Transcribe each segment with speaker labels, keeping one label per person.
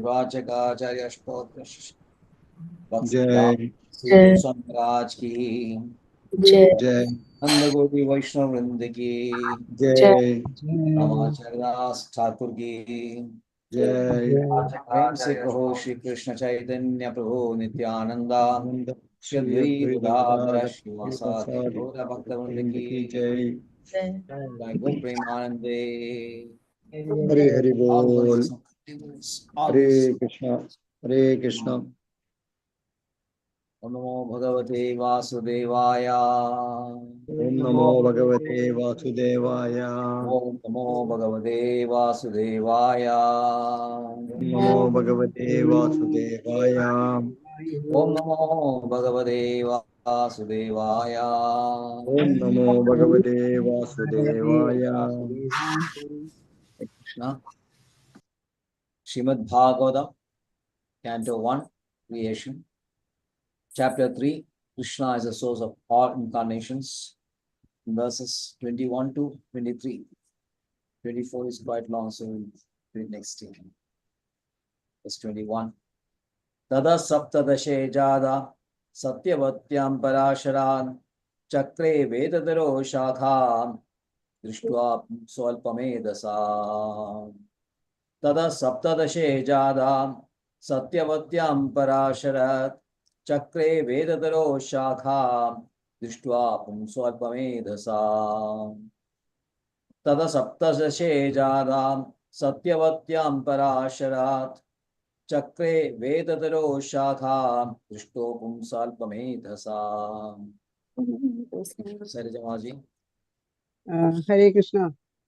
Speaker 1: वाचकाचार्य स्तोत्र
Speaker 2: जय
Speaker 1: श्री गोस्वामी महाराज की
Speaker 3: जय
Speaker 2: जय
Speaker 1: नंद गोपी वैष्णव वृंद की
Speaker 2: जय
Speaker 1: रामाचार्य दास ठाकुर की
Speaker 2: जय
Speaker 1: प्रेम से कहो श्री कृष्ण चैतन्य प्रभु नित्यानंदा श्री अद्वैत गदाधर श्रीवासादि गौर भक्तवृंद की
Speaker 2: जय।
Speaker 1: जय गो प्रेमानंदे
Speaker 2: हरे हरि
Speaker 1: all
Speaker 2: बोल।
Speaker 1: verses of continuous, all
Speaker 2: Hare
Speaker 1: verses.
Speaker 2: Krishna हरे कृष्णा।
Speaker 1: ओम नमो भगवते वासुदेवाय
Speaker 2: ओम नमो भगवते वासुदेवाय।
Speaker 1: ओम नमो भगवते वासुदेवाय
Speaker 2: ओम नमो भगवते वासुदेवाय।
Speaker 1: ओम नमो भगवते वासुदेवाय
Speaker 2: ओम नमो भगवते वासुदेवाय।
Speaker 1: Krishna Shrimad Bhagavatam Canto 1 Creation Chapter 3 Krishna is the source of all incarnations verses 21 to 23. 24 is quite long, so we'll read next year. Verse 21. Tada saptadashe jada satyavattyam parasharan chakre vedadaro shakha drishtva swalpamedasa. Tada saptadashe jada satyavattyam parasharat chakre vedadaro shakha drishtva swalpamedasa. तद सप्तदशे जादां सत्यवत्यां पराशरात् चक्रे वेदतरो शाखा दृष्टो पुंसाल्पमेधसा. सरिजमाजी.
Speaker 3: हरे कृष्ण।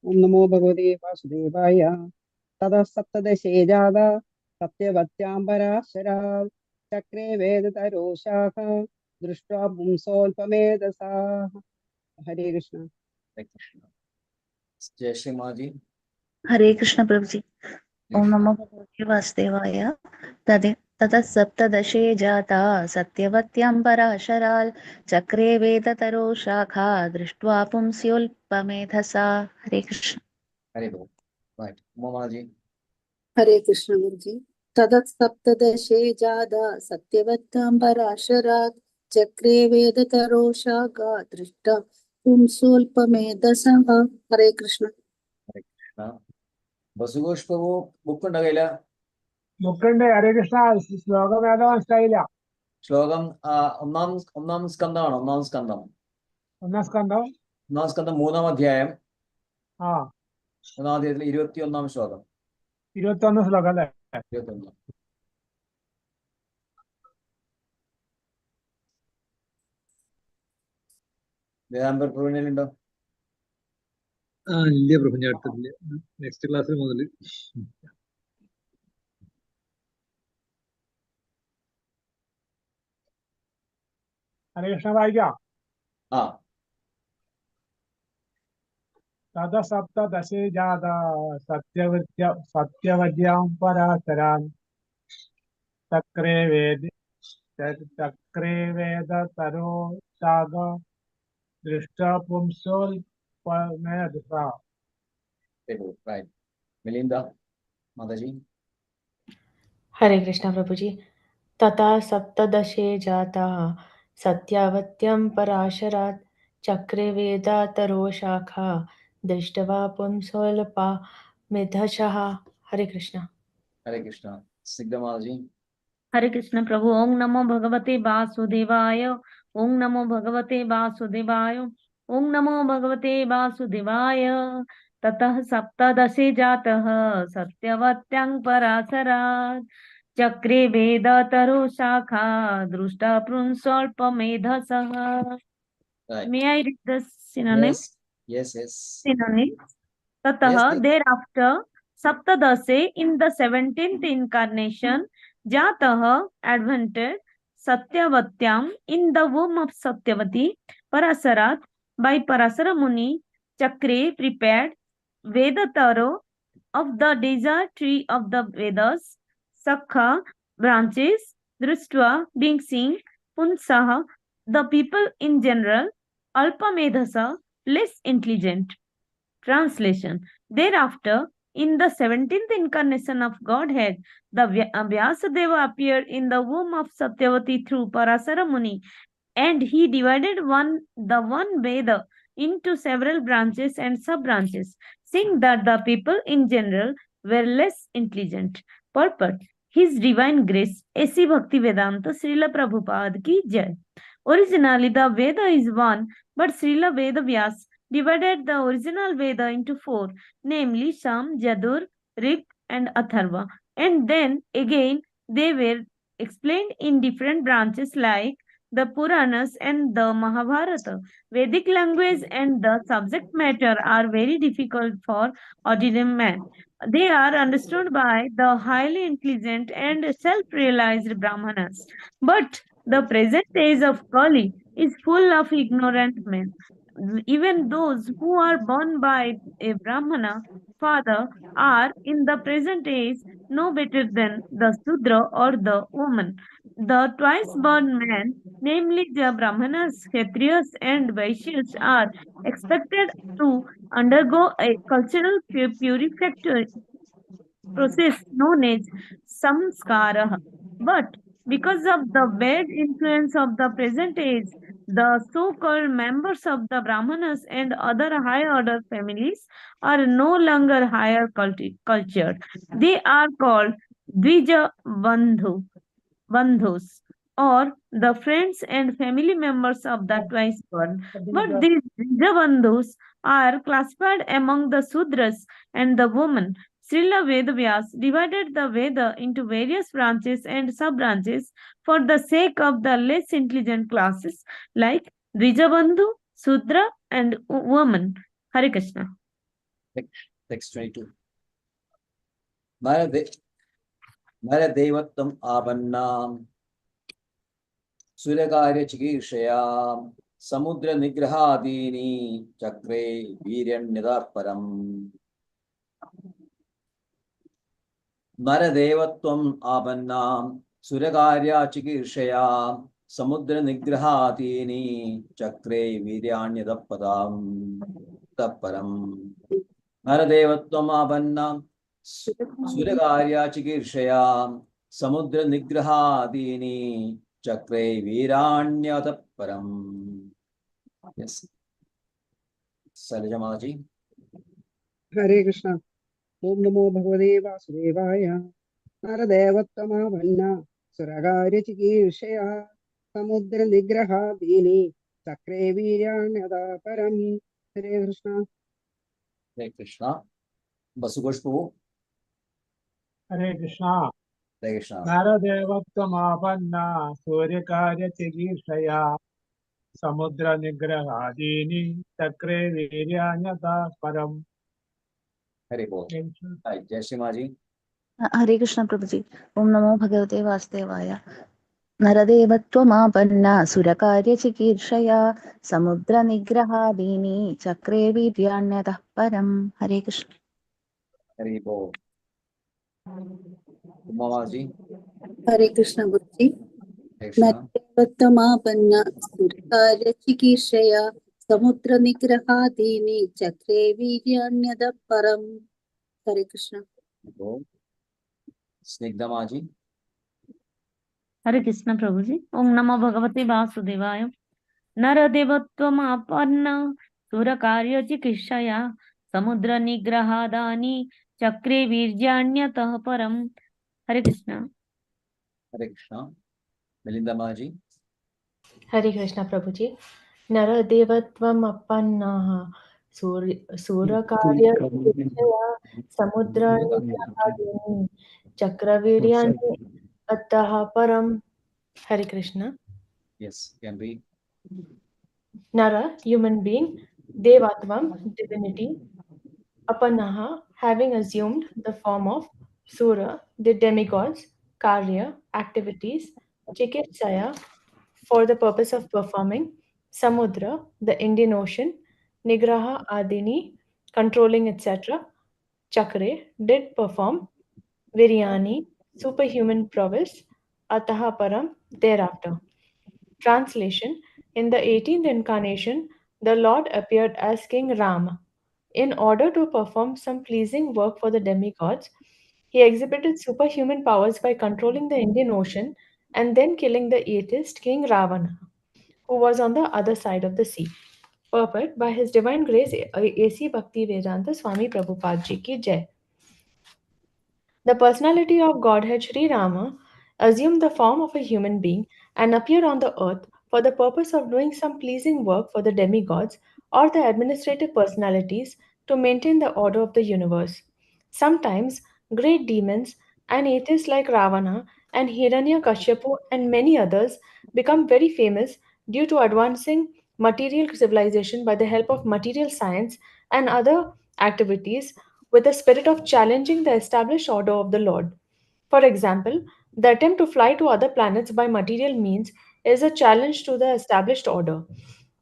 Speaker 3: ओम नमो भगवते वासुदेवाय। ततः सप्तदशे जाता सत्यवत्यां पराशरात् चक्रे वेदतरो शाखा दृष्ट्वा पुंसोऽल्पमेधसाः। हरे कृष्ण।
Speaker 1: जय श्री माजी.
Speaker 4: हरे कृष्ण प्रभु जी। ओम नमो भगवते वासुदेवाय। ततः सप्तदशे जाता सत्यवत्यां पराशराल् चक्रे वेदतरो शाखा दृष्ट्वा पुंस्योल्पमेधसा। हरे कृष्ण।
Speaker 1: हरे बोल. राइट. मोमाजी.
Speaker 5: हरे कृष्ण गुरु जी। ततः सप्तदशे जादा सत्यवत्तां पराशरात् चक्रे वेदतरो शाखा दृष्टा पुंसोल्पमेधसः. हरे कृष्ण.
Speaker 1: हरे कृष्ण. बसुघोष प्रभु ബുക്ക് ഉണ്ടോ കയ്യില്?
Speaker 6: ബുക്കുണ്ട്. ഹരേ കൃഷ്ണ. ശ്ലോകം ഏതാ മനസ്സിലായില്ല.
Speaker 1: ശ്ലോകം ഒന്നാം സ്കന്ധമാണ്. ഒന്നാം സ്കന്ധം മൂന്നാം അധ്യായം. ഒന്നാം അധ്യായത്തിൽ 21 ശ്ലോകം.
Speaker 6: 21 ശ്ലോകം അല്ലേ?
Speaker 1: 21. വേദാന്തർ പ്രവീണയിലുണ്ടോ?
Speaker 2: ഇല്ല പ്രഭു, ഞാൻ എടുത്തിട്ടില്ല. നെക്സ്റ്റ് ക്ലാസ്സിൽ മുതൽ.
Speaker 6: ഹരേ കൃഷ്ണ വായിക്കാം. തത സപ്തദശേ ജാത സത്യവത്യാം പരാശരാൻ ചക്രേ വേദതരോ ശാഖ ദൃഷ്ട പുംസോൽപമേധസാ.
Speaker 1: Right. Melinda, Mataji.
Speaker 7: हरे कृष्णा प्रभु जी। तथा सप्तदशे जाता सत्यावत्यं पराशरात् चक्रे वेदातरो शाखा दृष्ट्वा पुंसोल्पमेधसः. हरे Krishna.
Speaker 1: Hare Krishna. Sigda Mataji.
Speaker 8: हरे कृष्ण प्रभु। ओम नमो भगवते वासुदेवाय। ओम नमो भगवते वासुदेवाय। ओम नमो भगवते वासुदेवाय। ततः सप्तदशे जातः सत्यवत्यां पराशरात् चक्रे वेदतरो शाखा दृष्टा पुंसोल्पमेधसः. May I read the synonym?
Speaker 1: Yes.
Speaker 8: Synonym. Tatah, thereafter, Saptadase, in the 17th incarnation, Jatah, advented, Satyavatyam, in the womb of Satyavati, Parasarat, by Parasara Muni, Chakre, prepared, Vedataro, of the desire tree of the Vedas, Sakha, branches, Drustva, being seen, Punsaha, the people in general, Alpamedhasa, less intelligent. Translation. Thereafter, In the 17th incarnation of Godhead, the Vyasadeva appeared in the womb of Satyavati through Parasara Muni, and he divided the one Veda into several branches and sub-branches, seeing that the people in general were less intelligent. Purport: His Divine Grace, A.C. Bhakti Vedanta Srila Prabhupada Ki Jai. Originally, the Veda is one, but Srila Veda Vyas divided the original Veda into four, namely Sam, Jadur, Rig, and Atharva. And then again, they were explained in different branches like the Puranas and the Mahabharata. Vedic language and the subject matter are very difficult for ordinary man. They are understood by the highly intelligent and self-realized Brahmanas. But the present age of Kali is full of ignorant men. Even those who are born by a Brahmana father are in the present age no better than the Sudra or the woman. The twice born man, namely the Brahmanas, Kshatriyas, and Vaishyas, are expected to undergo a cultural purification process known as samskara. But because of the bad influence of the present age, the so-called members of the Brahmanas and other high-order families are no longer higher cultured. They are called Dvija Bandhus, or the friends and family members of the twice born. But these Dvija Bandhus are classified among the Sudras and the women. Srila Vedavyas divided the Veda into various branches and sub-branches for the sake of the less intelligent classes like Dvijabandhu, Sudra, and woman. Hare Krishna.
Speaker 1: Text 22. Naradevattam abannam Suryakarya Chikirshaya Samudra Nigrahadini Chakre Viryanyadaparam. Naradevatvam abannam Suryakarya Chikirshaya Samudra Nigrahadini Chakre Viryanyadaparam Taparam. Naradevatvam abannam Suryakarya Chikirshaya Samudra Nigrahadini Chakre Viranyataparam. Yes. Saleja Mataji.
Speaker 3: Hare Krishna. Om Namo Bhagavate Vasudevaya. Naradevattamavana Suragarya Chikirshaya Samudra Nigraha Dini Chakre Viryanyada Param. Hare Krishna.
Speaker 1: Hare Krishna. Basugoshpu.
Speaker 6: Hare Krishna.
Speaker 1: Hare Krishna.
Speaker 6: Naradevattamavana Suryakarya Chikirshaya Samudra Nigrahadini Chakre Viryanyada Param.
Speaker 1: Hare Bol. Hi, Jai Shri Maji.
Speaker 4: Hare Krishna Prabhuji. Om Namo Bhagavate Vasudevaya. Naradevattvamapannā surakarya chikirshaya samudra nigrahadini chakre viryanyatah param. Hare Krishna.
Speaker 1: Hare Bol. Mamaji.
Speaker 5: Hare Krishna Guruji. Naradevattamapannā Surakarya Chikirshaya Samudra Nigrahadini Chakre Viryanyada Param. Hare Krishna.
Speaker 1: Snigdha Maji.
Speaker 8: Hare Krishna Prabhuji. Om Namo Bhagavate Vasudevaya. Naradevattvamapannā Surakarya Chikirshaya Samudra Nigrahadani Chakre Viryanyatah Param. Hare Krishna.
Speaker 1: Hare Krishna. Melinda Maji.
Speaker 7: Hare Krishna Prabhuji. Naradevatvam appannaha Surakarya Chikirshaya Samudra Nigrahadini Chakraviryani Attaha Param. Hare Krishna.
Speaker 1: Yes, can be.
Speaker 7: Nara, human being. Devatvam, divinity. Apanaha, having assumed the form of Sura, the demigods. Karya, activities. Chikitsaya, for the purpose of performing. Samudra, the Indian Ocean. Nigraha Adini, controlling, etc. Chakre, did perform. Viryani, superhuman prowess. Ataha Param, thereafter. Translation: in the 18th incarnation, the Lord appeared as King Rama. In order to perform some pleasing work for the demigods, he exhibited superhuman powers by controlling the Indian Ocean and then killing the atheist King Ravana, who was on the other side of the sea. Purport by His Divine Grace A.C. Bhakti Vedanta Swami Prabhupada Ji ki Jai. The personality of Godhead Sri Rama assumed the form of a human being and appeared on the earth for the purpose of doing some pleasing work for the demigods or the administrative personalities to maintain the order of the universe. Sometimes great demons and atheists like Ravana and Hiranyakashipu and many others become very famous due to advancing material civilization by the help of material science and other activities with the spirit of challenging the established order of the Lord. For example, the attempt to fly to other planets by material means is a challenge to the established order.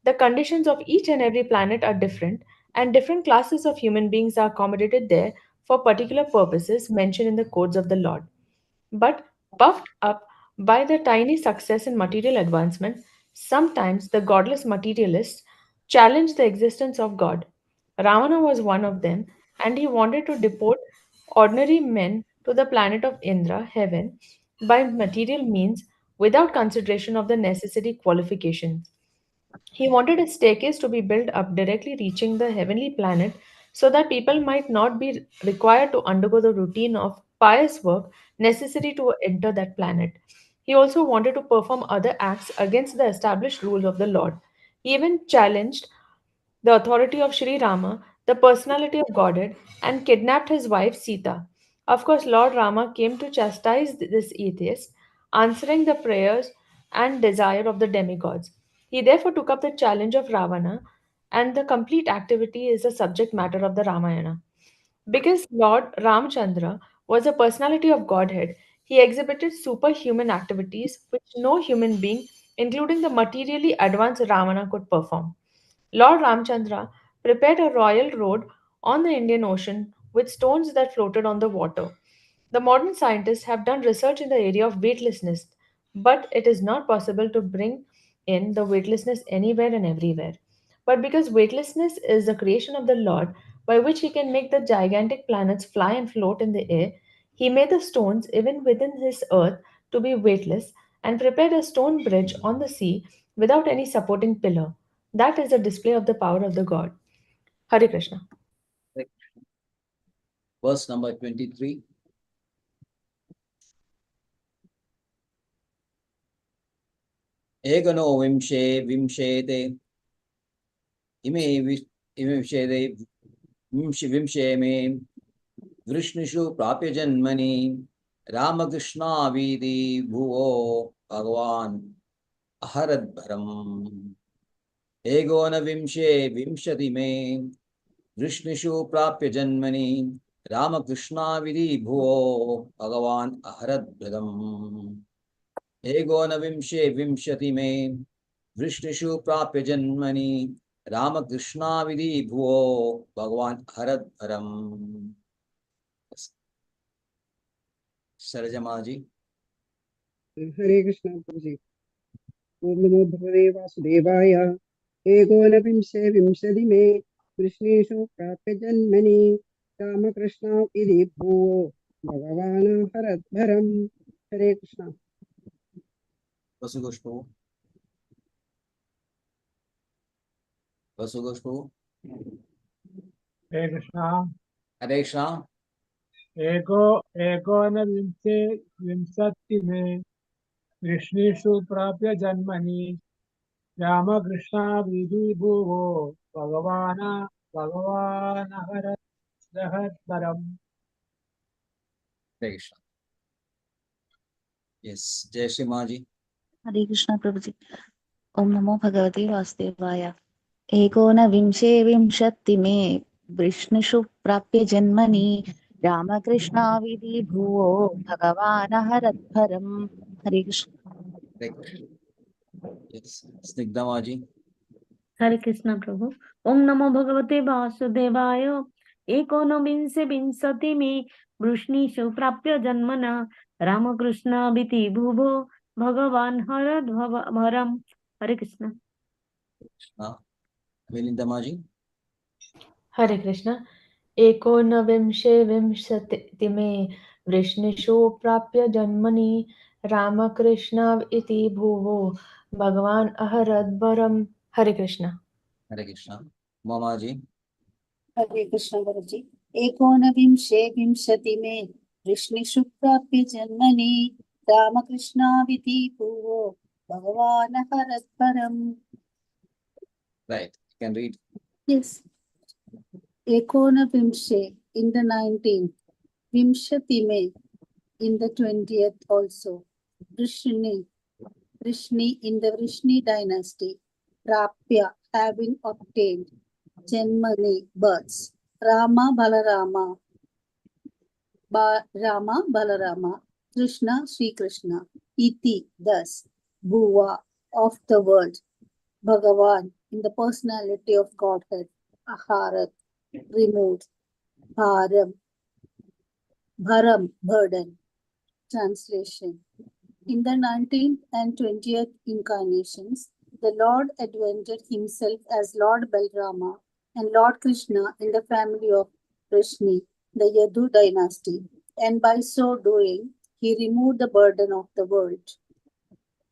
Speaker 7: The conditions of each and every planet are different, and different classes of human beings are accommodated there for particular purposes mentioned in the codes of the Lord. But puffed up by the tiny success in material advancement, sometimes the godless materialists challenge the existence of God. Ravana was one of them, and he wanted to deport ordinary men to the planet of Indra, heaven, by material means without consideration of the necessary qualifications. He wanted a staircase to be built up directly reaching the heavenly planet so that people might not be required to undergo the routine of pious work necessary to enter that planet. He also wanted to perform other acts against the established rules of the Lord. He even challenged the authority of Sri Rama, the personality of Godhead, and kidnapped his wife Sita. Of course, Lord Rama came to chastise this atheist, answering the prayers and desire of the demigods. He therefore took up the challenge of Ravana, and the complete activity is the subject matter of the Ramayana. Because Lord Ramchandra was a personality of Godhead, he exhibited superhuman activities which no human being, including the materially advanced Ravana, could perform. Lord Ramchandra prepared a royal road on the Indian Ocean with stones that floated on the water. The modern scientists have done research in the area of weightlessness, but it is not possible to bring in the weightlessness anywhere and everywhere. But because weightlessness is the creation of the Lord, by which he can make the gigantic planets fly and float in the air, he made the stones, even within his earth, to be weightless and prepared a stone bridge on the sea without any supporting pillar. That is a display of the power of the God. Hare Krishna.
Speaker 1: Verse number 23. Egano vimshete ime vimshete vimshe me Vrishnishu prapya janmani Ramakrishna vidi bhuvo Bhagavan aharad bharam Egona vimshati me Vrishnishu prapya janmani Ramakrishna vidi bhuvo Bhagavan aharad bharam vimshati me Vrishnishu prapya janmani Ramakrishna vidi bhuvo Bhagavan aharad bharam. Sarajamaji.
Speaker 3: हरे कृष्ण प्रभु जी। ओम नमो भगवते वासुदेवाय। एकोनविंशे विंशति मे कृष्णेषु प्राप्य जन्मनि रामकृष्ण इति भूवो भगवान् हरद्भरम्। हरे Krishna.
Speaker 1: Vasugoshpo. Vasugoshpo.
Speaker 6: हे Krishna
Speaker 1: Hare Krishna.
Speaker 6: एकोनविंशे विंशति में कृष्णेषु प्राप्य जन्मनि रामकृष्ण विधि भुवो भगवान् हरः
Speaker 1: Hare Krishna. Yes, Jai Shri Maji.
Speaker 4: हरे कृष्ण प्रभु जी। ओम नमो भगवते वासुदेवाय। एकोनविंशे विंशति मे वृष्णिषु प्राप्य जन्मनि रामकृष्णाविधि भुवो भगवान् हरद्भरम्। हरे Krishna.
Speaker 1: Hare Krishna. Yes, Snigdha Maji.
Speaker 8: हरे कृष्ण प्रभु। ओम नमो भगवते वासुदेवाय। एकोनविंशे विंशति में वृष्णिषु प्राप्य जन्मना रामकृष्णाविति भुवो भगवान् हरद्भरम्। हरे Krishna.
Speaker 1: Krishna. Vininda Maji.
Speaker 7: Hare Krishna. एकोनविंशे विंशतिमे वृष्णिषु प्राप्य जन्मनि रामकृष्ण इति भुवो भगवान् अहरद्वरम्. Hare Krishna.
Speaker 1: Hare Krishna. Mamaji.
Speaker 5: हरे कृष्ण गुरुजी। एकोनविंशे विंशतिमे वृष्णिषु प्राप्य जन्मनि रामकृष्णाविति भुवो भगवान् हरस्परम्।
Speaker 1: Right. You can read.
Speaker 5: Yes. एकोनविंशे in the 19th, विंशतिमे in the 20th also, Vrishni in the Vrishni dynasty, Prapya having obtained, Janmani births, Rama Balarama, Krishna Sri Krishna, Iti thus, Bhuva of the world, Bhagavan in the personality of Godhead, Aharat removed, Bharam burden. Translation. In the 19th and 20th incarnations, the Lord advented himself as Lord Balrama and Lord Krishna in the family of Vrishni, the Yadu dynasty, and by so doing, he removed the burden of the world.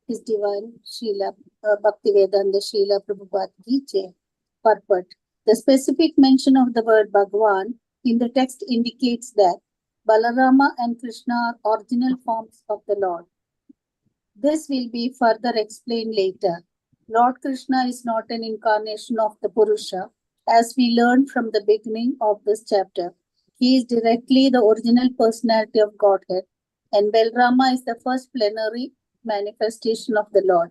Speaker 5: His Divine Srila Bhaktivedanta Srila Prabhupada Ki Jai. Purport. The specific mention of the word Bhagavan in the text indicates that Balarama and Krishna are original forms of the Lord. This will be further explained later. Lord Krishna is not an incarnation of the Purusha, as we learned from the beginning of this chapter. He is directly the original personality of Godhead, and Balrama is the first plenary manifestation of the Lord.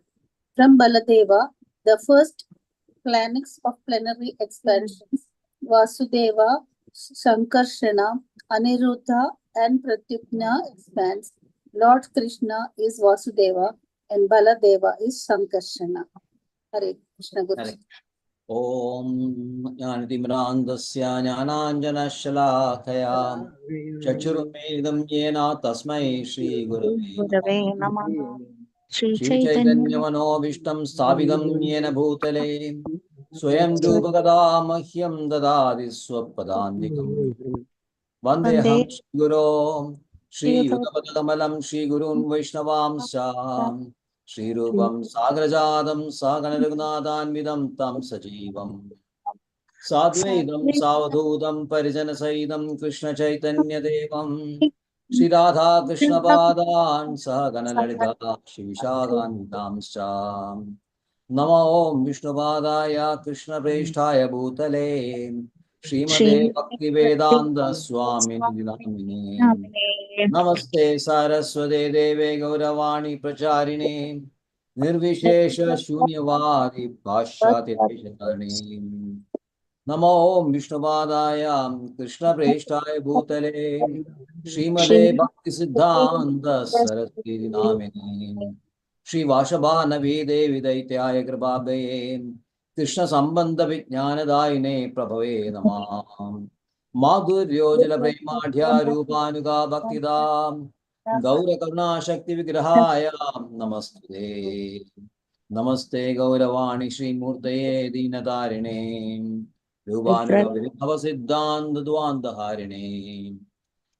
Speaker 5: From Baladeva, the first planets of plenary expansions, Vasudeva, Sankarshana, Aniruddha, and Pratyumna expands. Lord Krishna is Vasudeva and Baladeva is Sankarshana. Hare Krishna Guru.
Speaker 1: Om Jnanatimirandasya Jnananjanashalakaya Chachurumedam Yena Tasmai Shri
Speaker 4: Gurave
Speaker 1: Gurave
Speaker 4: Namah.
Speaker 1: Namah.
Speaker 4: Shri
Speaker 1: Shri
Speaker 4: Chaitanya
Speaker 1: Chaitanyamanovistam Sthavidam Yena Bhutale Swayam Rupakada Mahyam Dadadi Swapadandikam Vandeham
Speaker 4: Vande
Speaker 1: Shri Guru Shri
Speaker 4: Shri
Speaker 1: Yudhapadamalam Shri Gurun Vaishnavamsam Shri Rupam Sagrajadam Saganaragnadanvidam Tam Sajivam Sadvaidam Savadhutam Parijana Saidam Krishna Chaitanya Devam Shri Radha Krishna Padan Sagana Lalita Shri Vishadan Damsam Nama Om Vishnu Padaya Krishna Preshthaya Bhutale Srimade Bhakti Vedanta Swami Dinamine Namaste Saraswate Deve Gauravani Pracharine Nirvishesha Shunyavadi Bhashyati Deshakarni Namo Om Vishnupadaya Krishna Preshthaya Bhutale Srimade Bhakti Siddhanta Saraswati Namine Shri Vashabhanavi Devi Daityaya Kripabhaye Krishna Sambandha Vijnanadayine Prabhave Namah Madhuryojala Premadhya Rupanuga Bhaktidam Gaura Karuna Shakti Vigrahaya Namaste Namaste Gauravani Shri Murtaye Dinatarine Rupanuga Vigrahava Siddhanta Dvanda Harine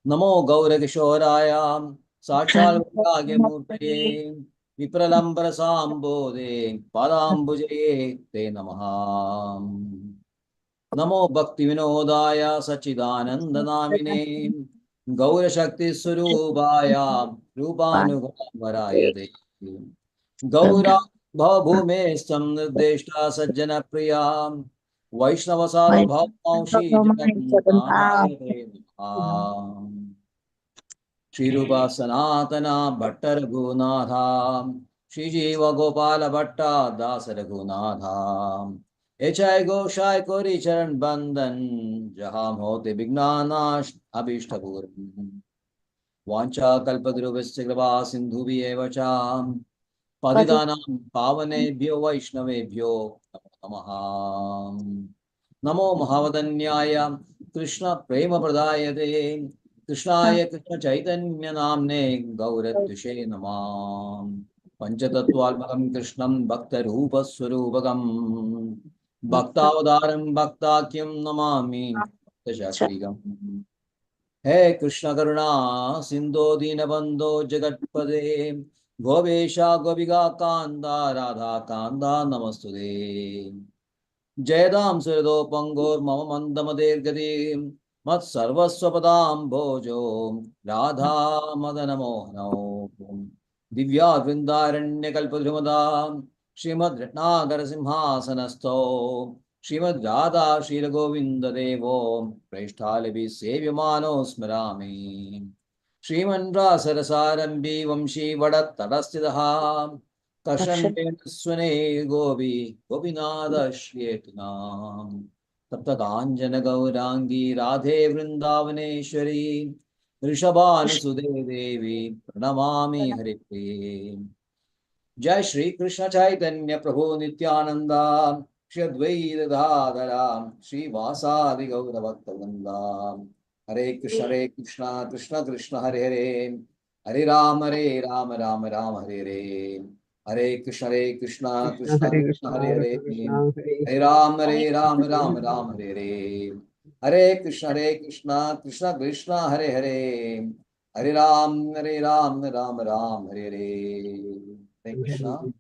Speaker 1: Namo Gaura Kishoraya Sachal Viragya Murtaye Vipralambra Sambode Padambujaye Te Namaha Namo Bhakti Vinodaya Sachidananda Namine Gaura Shakti Surubaya Rupanugamarayate Gaura Bhavbhume Samnirdeshta Sajjana Priya Vaishnava Sarvabhaumshi Jagannatayate Namaha Shri Rupa Sanatana Bhatta Raghunatha Shri Jiva Gopala Bhatta Dasa Raghunatha H.I. Goshai Kori Charan Bandhan Jaham Hote Vignanash Abhishtapuram Vancha Kalpadruvasya Kripa Sindhuvi Evacham Padidanam Pavanebhyo Vaishnavebhyo Namaha Namo Mahavadanyaya Krishna Prema Pradayate Krishnaya Krishna Chaitanya Namne Gauratushe Namam Panchatattvalmakam Krishnam Bhakta Rupa Swarupakam Bhaktavadaram Bhaktakyam Namami Dashakrigam. He Krishna Karuna Sindho Dinabandho Jagatpade Govesha Gopiga Kanda Radha Kanda Namastude Jayadam Sredo Pangor Mama Mandamader Gadim Mat Sarvaswapadam Bhojo Radha Madanamo Divya Vrindaranya Kalpadrimadam Srimad Ratnagar Simhasanasto Srimad Radha Shira Govinda Devo Preshthalevi Sevyamano Smarami Srimandra Sarasarambi Vamshi Vadat Tadastidaham Kashanten Swane Gopi Gopinada Shriyetunam Taptakanjana Gaurangi Radhe Vrindavaneshwari Rishabhanusude Devi Pranamami Harite Jai Shri Krishna Chaitanya Prabhu Nityananda Shri Advaita Dhadara Shri Vasadi Gaura Bhaktavrinda Hare Krishna Krishna Krishna Hare Hare Hare Ram Ram Ram Hare Hare Hare Krishna
Speaker 3: Krishna
Speaker 1: Krishna
Speaker 3: Hare
Speaker 1: Krishna
Speaker 3: Krishna,
Speaker 1: Hare
Speaker 3: Krishna
Speaker 1: Hare
Speaker 3: Krishna Hare
Speaker 1: Hare Ram Ram Hare Hare Hare Krishna Krishna Krishna Hare Hare Hare Ram Ram Hare Hare Hare Krishna.
Speaker 3: Hare.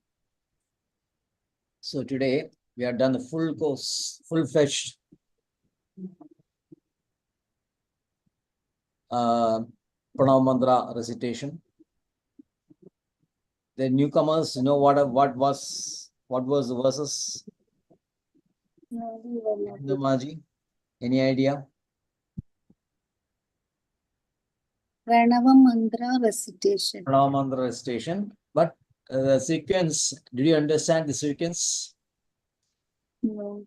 Speaker 1: So today we have done the full course, full-fledged Pranav Mantra recitation. The newcomers know what was the verses? Namaji, any idea?
Speaker 5: Pranava Mantra recitation.
Speaker 1: Pranav Mantra recitation, but the sequence. Did you understand the sequence?
Speaker 5: No.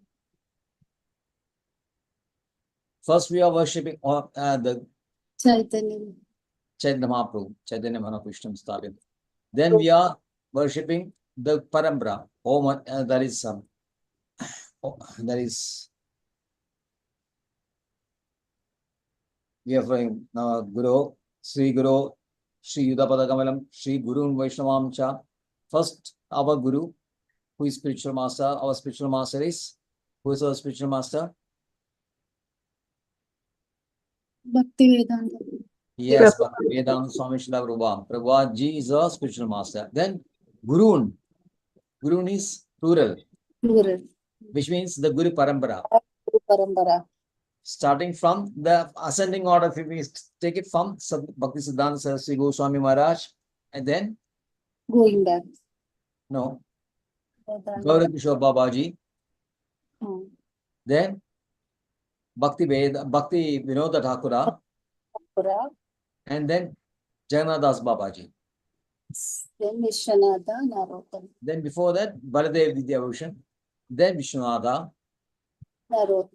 Speaker 1: First, we are worshipping the
Speaker 5: Chaitanya.
Speaker 1: Chaitanya Mahaprabhu, Chaitanya Mahaprabhu Sthavit. Then we are worshipping the Parambara. That is we are following Guru, Sri Guru, Sri Yudapada Kamalam, Sri Guru and Vaishnavam Cha. First, our Guru, who is spiritual master. Our spiritual master is, who is our spiritual master?
Speaker 5: Bhakti Vedanta.
Speaker 1: Yes, Bhakti Vedanta Swami Srila Prabhupada. Prabhupada Ji is our spiritual master. Then Gurun. Gurun is plural,
Speaker 5: Plural.
Speaker 1: which means the Guru Parambara.
Speaker 5: Guru Parambara.
Speaker 1: Starting from the ascending order, if we take it from Bhakti Siddhanta Saraswati Goswami Maharaj, and then
Speaker 5: Going back.
Speaker 1: no,
Speaker 5: Vedanta.
Speaker 1: Gaura Kishore Babaji, then Bhakti Vinoda Thakura,
Speaker 5: Pura.
Speaker 1: and then Jagannath Das Babaji.
Speaker 5: Then Vishwanatha Narottam.
Speaker 1: Then before that, Baladev Vidyabhushan, then Vishwanatha,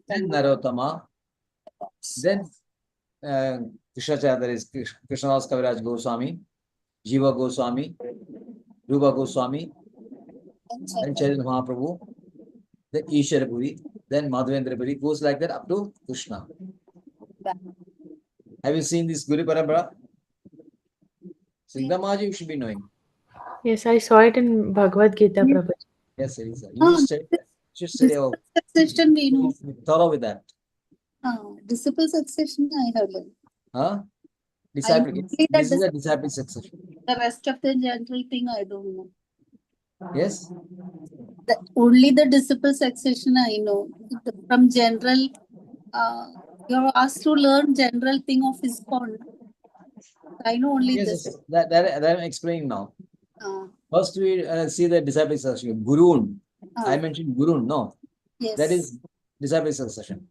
Speaker 1: then Narottama, then Krishnacharya, that is Krishnadas Kaviraj Goswami, Jiva Goswami, Rupa Goswami, then Chaitanya Mahaprabhu, then Ishwara Puri, then Madhavendra Puri, goes like that up to Krishna. Have you seen this Guru Parambara? Siddhamaji, you should be knowing.
Speaker 7: Yes, I saw it in Bhagavad Gita, Prabhuji.
Speaker 1: Yes, it is. You should study our
Speaker 5: Succession we know.
Speaker 1: thorough with that.
Speaker 5: Disciple succession I have learned.
Speaker 1: Huh? Disciple. This is a disciple succession.
Speaker 5: The rest of the general thing I don't know.
Speaker 1: Yes?
Speaker 5: Only the disciple succession I know. From general, you're asked to learn general thing of ISKCON. I know only this.
Speaker 1: Yes. That I'm explaining now. First, we see the disciple succession. Gurun. I mentioned Gurun. No.
Speaker 5: Yes.
Speaker 1: That is disciple succession.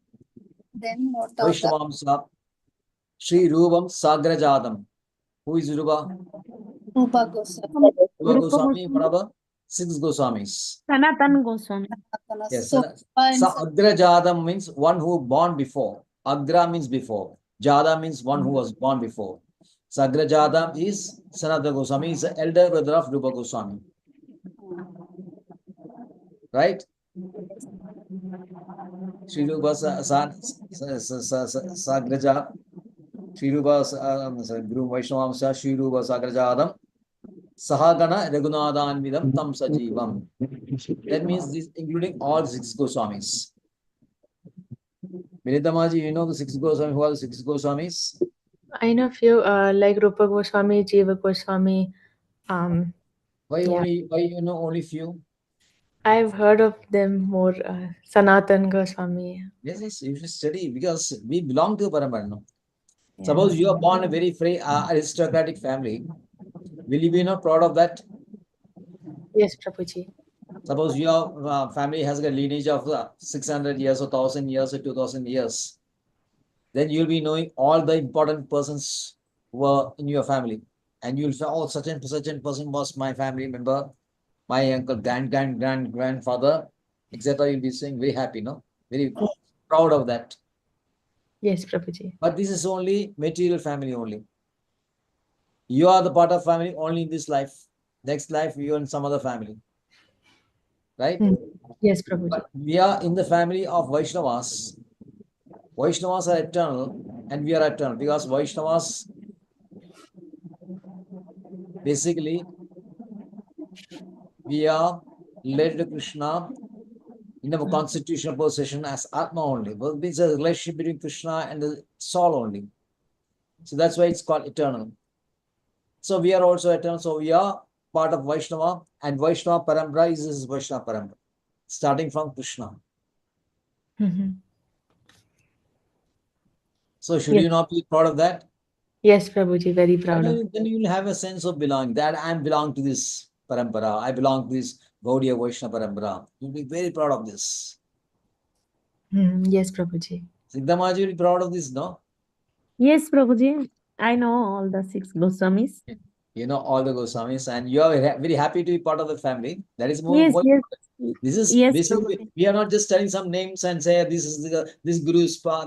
Speaker 5: Then what are the
Speaker 1: Vaishnavamsa, Sri Rupam Sagrajadam. Who is Rupa?
Speaker 5: Rupa Goswami?
Speaker 1: Rupa Goswami, one of the 6 Goswamis.
Speaker 8: Sanatan Goswami.
Speaker 1: Yes.
Speaker 5: So,
Speaker 1: Sagrajadam means one who born before. Agra means before. Jada means one who was born before. Sagrajadam is Sanatana Goswami, is the elder brother of Rupa Goswami. Right? Sri Rupa Sagraja, Sri Rupa Guru Vaishnavamsa, Sri Rupa Sagrajadam, Sahagana Raghunathanvidam Tam Sajivam. That means this including all 6 Goswamis. Vinitamaji, you know the 6 Goswamis? Who are the 6 Goswamis?
Speaker 7: I know few like Rupa Goswami, Jiva Goswami.
Speaker 1: Why
Speaker 7: Yeah.
Speaker 1: you know only few?
Speaker 7: I've heard of them more. Sanatan Goswami.
Speaker 1: Yes, you should study because we belong to Parampara. No?
Speaker 7: Yeah.
Speaker 1: Suppose you are born in a very free aristocratic family, will you be not proud of that?
Speaker 7: Yes, Prabhuji.
Speaker 1: Suppose your family has a lineage of 600 years or 1000 years or 2000 years, then you'll be knowing all the important persons who were in your family. And you'll say, oh, such and person was my family member, my uncle, grandfather, etc. You'll be saying very happy, no? Very proud of that.
Speaker 7: Yes, Prabhuji.
Speaker 1: But this is only material family only. You are the part of family only in this life. Next life, you are in some other family. Right?
Speaker 7: Yes, Prabhuji.
Speaker 1: But we are in the family of Vaishnavas. Vaishnavas are eternal and we are eternal because Vaishnavas basically we are led to Krishna in a constitutional position as Atma only. Well, this is a relationship between Krishna and the soul only. So that's why it's called eternal. So we are also eternal. So we are part of Vaishnava and Vaishnava Parampara is Vaishnava Parampara, starting from Krishna. So should you not be proud of that?
Speaker 7: Yes, Prabhuji, very proud of.
Speaker 1: Then you will have a sense of belonging, that I belong to this parampara, I belong to this Gaudiya Vaishnava parampara. You'll be very proud of this.
Speaker 7: Yes, Prabhuji.
Speaker 1: Siddhamaji will be proud of this, no?
Speaker 8: Yes, Prabhuji. I know all the 6 Goswamis.
Speaker 1: You know all the Goswamis and you are very happy to be part of the family. That is more.
Speaker 8: Yes, yes.
Speaker 1: This is
Speaker 8: Yes,
Speaker 1: basically,
Speaker 8: Prabhuji.
Speaker 1: we are not just telling some names and say this is this guru is guru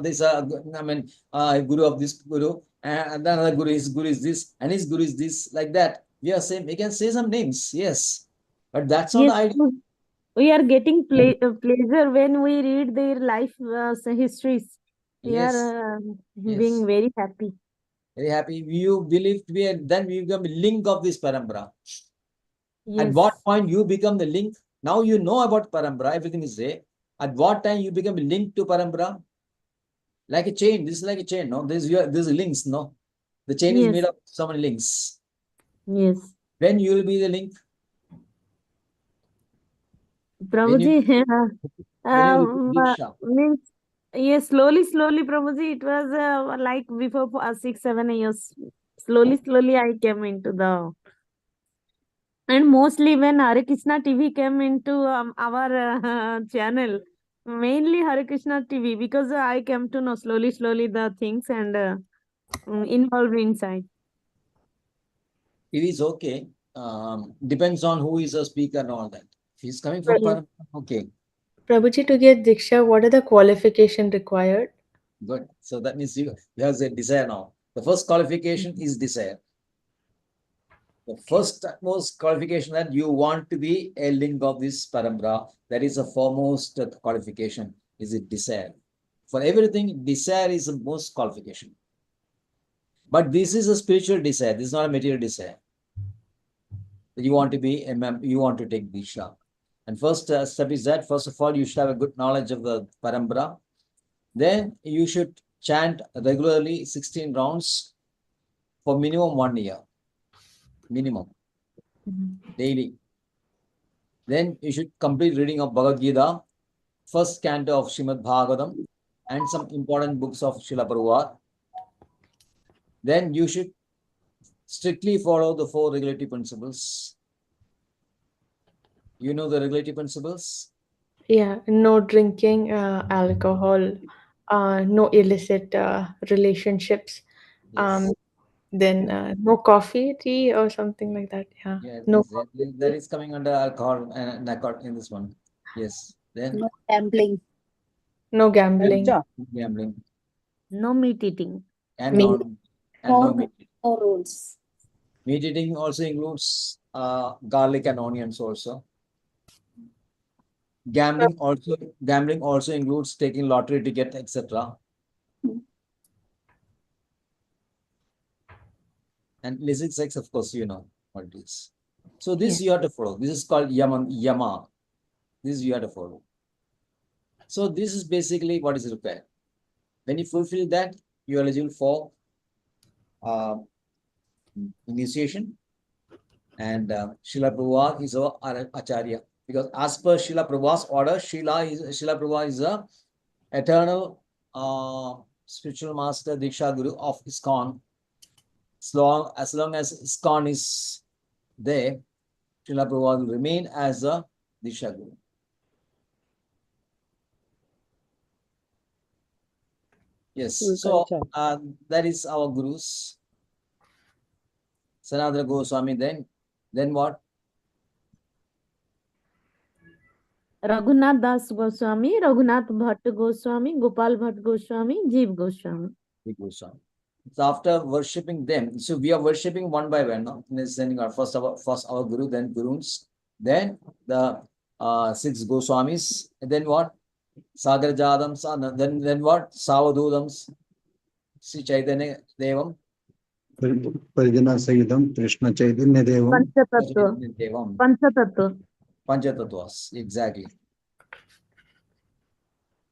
Speaker 1: of this guru and another guru is this and his guru is this, like that. We are saying we can say some names, yes, but that's not
Speaker 8: Yes,
Speaker 1: the idea.
Speaker 8: we are getting pleasure when we read their life histories. We
Speaker 1: Yes,
Speaker 8: are
Speaker 1: yes,
Speaker 8: being very happy.
Speaker 1: very happy. You believe to be, then we become a link of this parampara. At
Speaker 8: Yes.
Speaker 1: what point you become the link? Now you know about parampara, everything is there. At what time you become a link to parampara? Like a chain. This is like a chain, no? There's links, no? The chain is
Speaker 8: Yes.
Speaker 1: made of so many links.
Speaker 8: Yes.
Speaker 1: When you will be the link?
Speaker 8: Prabhuji,
Speaker 1: Diksha.
Speaker 8: means yes, slowly, Prabhuji. It was like before 6-7 years. Slowly, I came into the. And mostly when Hare Krishna TV came into our channel, mainly Hare Krishna TV, because I came to know slowly the things and involved inside.
Speaker 1: It is okay. Depends on who is a speaker and all that. If he's coming from parampara, okay.
Speaker 7: Prabhuji, to get Diksha, what are the qualifications required?
Speaker 1: Good. So that means you have a desire now. The first qualification is desire. The first most qualification that you want to be a link of this parampara, that is the foremost qualification, is it desire. For everything, desire is the most qualification. But this is a spiritual desire. This is not a material desire. You want to be a you want to take Diksha. And first step is that, first of all, you should have a good knowledge of the parampara. Then you should chant regularly 16 rounds for minimum 1 year. Minimum. Daily. Then you should complete reading of Bhagavad Gita, first canto of Srimad Bhagavatam, and some important books of Srila Prabhupada. Then you should strictly follow the 4 regulatory principles. You know the regulatory principles?
Speaker 7: Yeah, no drinking alcohol, no illicit relationships.
Speaker 1: Yes.
Speaker 7: Then no coffee, tea, or something like that. Yeah.
Speaker 1: Yes,
Speaker 7: No
Speaker 1: yes, that is coming under alcohol and narcotic in this one. Yes. Then
Speaker 5: No gambling.
Speaker 7: no gambling.
Speaker 1: gambling
Speaker 8: No meat eating.
Speaker 1: and
Speaker 7: Meat.
Speaker 1: no meat.
Speaker 5: No rules.
Speaker 1: Meat eating also includes garlic and onions also. Gambling also includes taking lottery ticket, etc. And illicit sex, of course, you know what it is. So this
Speaker 8: Yes.
Speaker 1: you have to follow. This is called Yama. This you have to follow. So this is basically what is required. When you fulfill that, you are eligible for initiation. And Srila Prabhupada is our Acharya. Because as per Srila Prabhupada's order, Srila Prabhupada is a eternal spiritual master, Diksha Guru of ISKCON. As long as ISKCON is there, Srila Prabhupada will remain as a Diksha Guru. Yes, so that is our gurus. Sanatana Goswami, then what?
Speaker 8: Raghunath Das Goswami, Raghunath Bhatt Goswami, Gopal Bhatt Goswami, Jeev Goswami.
Speaker 1: Goswami. So after worshipping them, so we are worshipping one by one. No? Sending our first our guru, then gurus, then the 6 Goswamis, and then what? Sagar Jadams, then what? Savadudams, Sri Chaitanya Devam,
Speaker 2: Parijana Sahitam, Krishna Chaitanya Devam.
Speaker 1: Panchatattwas, exactly.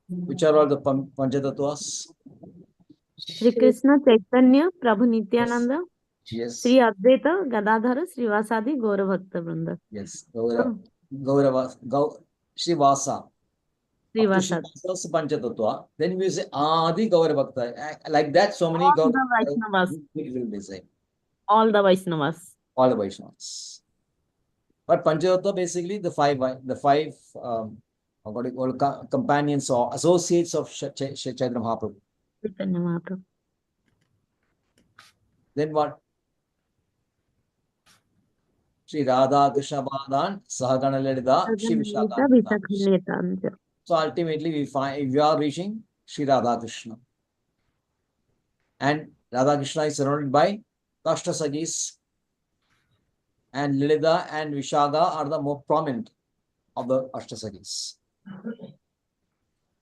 Speaker 1: Which are all the Panchatattwas?
Speaker 8: Sri Krishna Chaitanya, Prabhu Nityananda,
Speaker 1: Yes.
Speaker 8: Sri Advaita, Gadadhara, Srivasadi, Gaura Bhakta Vrinda.
Speaker 1: Yes. Gaurava, Srivasa.
Speaker 8: Srivasadi.
Speaker 1: Panchatattva. Then we say Adi Gaura Bhakta. Like that, so many
Speaker 8: All the Vaishnavas.
Speaker 1: will be saying.
Speaker 8: All the Vaishnavas.
Speaker 1: All the Vaishnavas. But Panchatattva basically the five what do you call companions or associates of Chaitanya Mahaprabhu.
Speaker 8: Chaitanya Mahaprabhu.
Speaker 1: Then what? Sri Radha Krishna Badan Sahagana Lalita Shri Vishakha. So ultimately we are reaching Sri Radha Krishna. And Radha Krishna is surrounded by Ashtasagis, and Lilita and Vishakha are the more prominent of the Ashtasagis.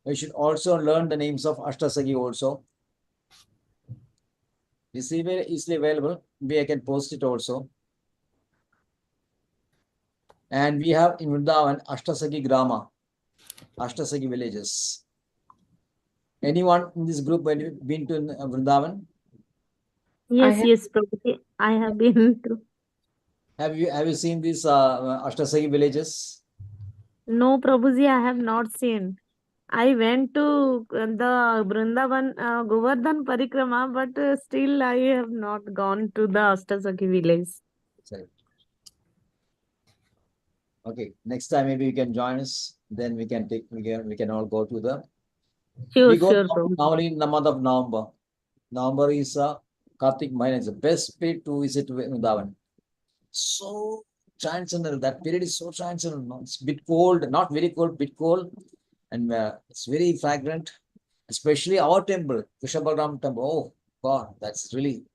Speaker 1: We should also learn the names of Ashtasagi also. This is very easily available. Maybe I can post it also. And we have in Vrindavan Ashtasagi Grama, Ashtasagi villages. Anyone in this group been to Vrindavan?
Speaker 8: Yes, Prabhuji. I have been to.
Speaker 1: Have you seen these Ashtasagi villages?
Speaker 8: No, Prabhuji, I have not seen. I went to the Vrindavan Govardhan Parikrama, but still I have not gone to the Ashtasaki village.
Speaker 1: Sorry. Okay, next time maybe you can join us. Then we can all go to the. We go normally in the month of November. November is Kartik Mahina. It's the best period to visit Vrindavan. So transcendental. That period is so transcendental. It's a bit cold, not very cold, bit cold, and it's very fragrant. Especially our temple, Krishna Balaram temple. Oh God, that's really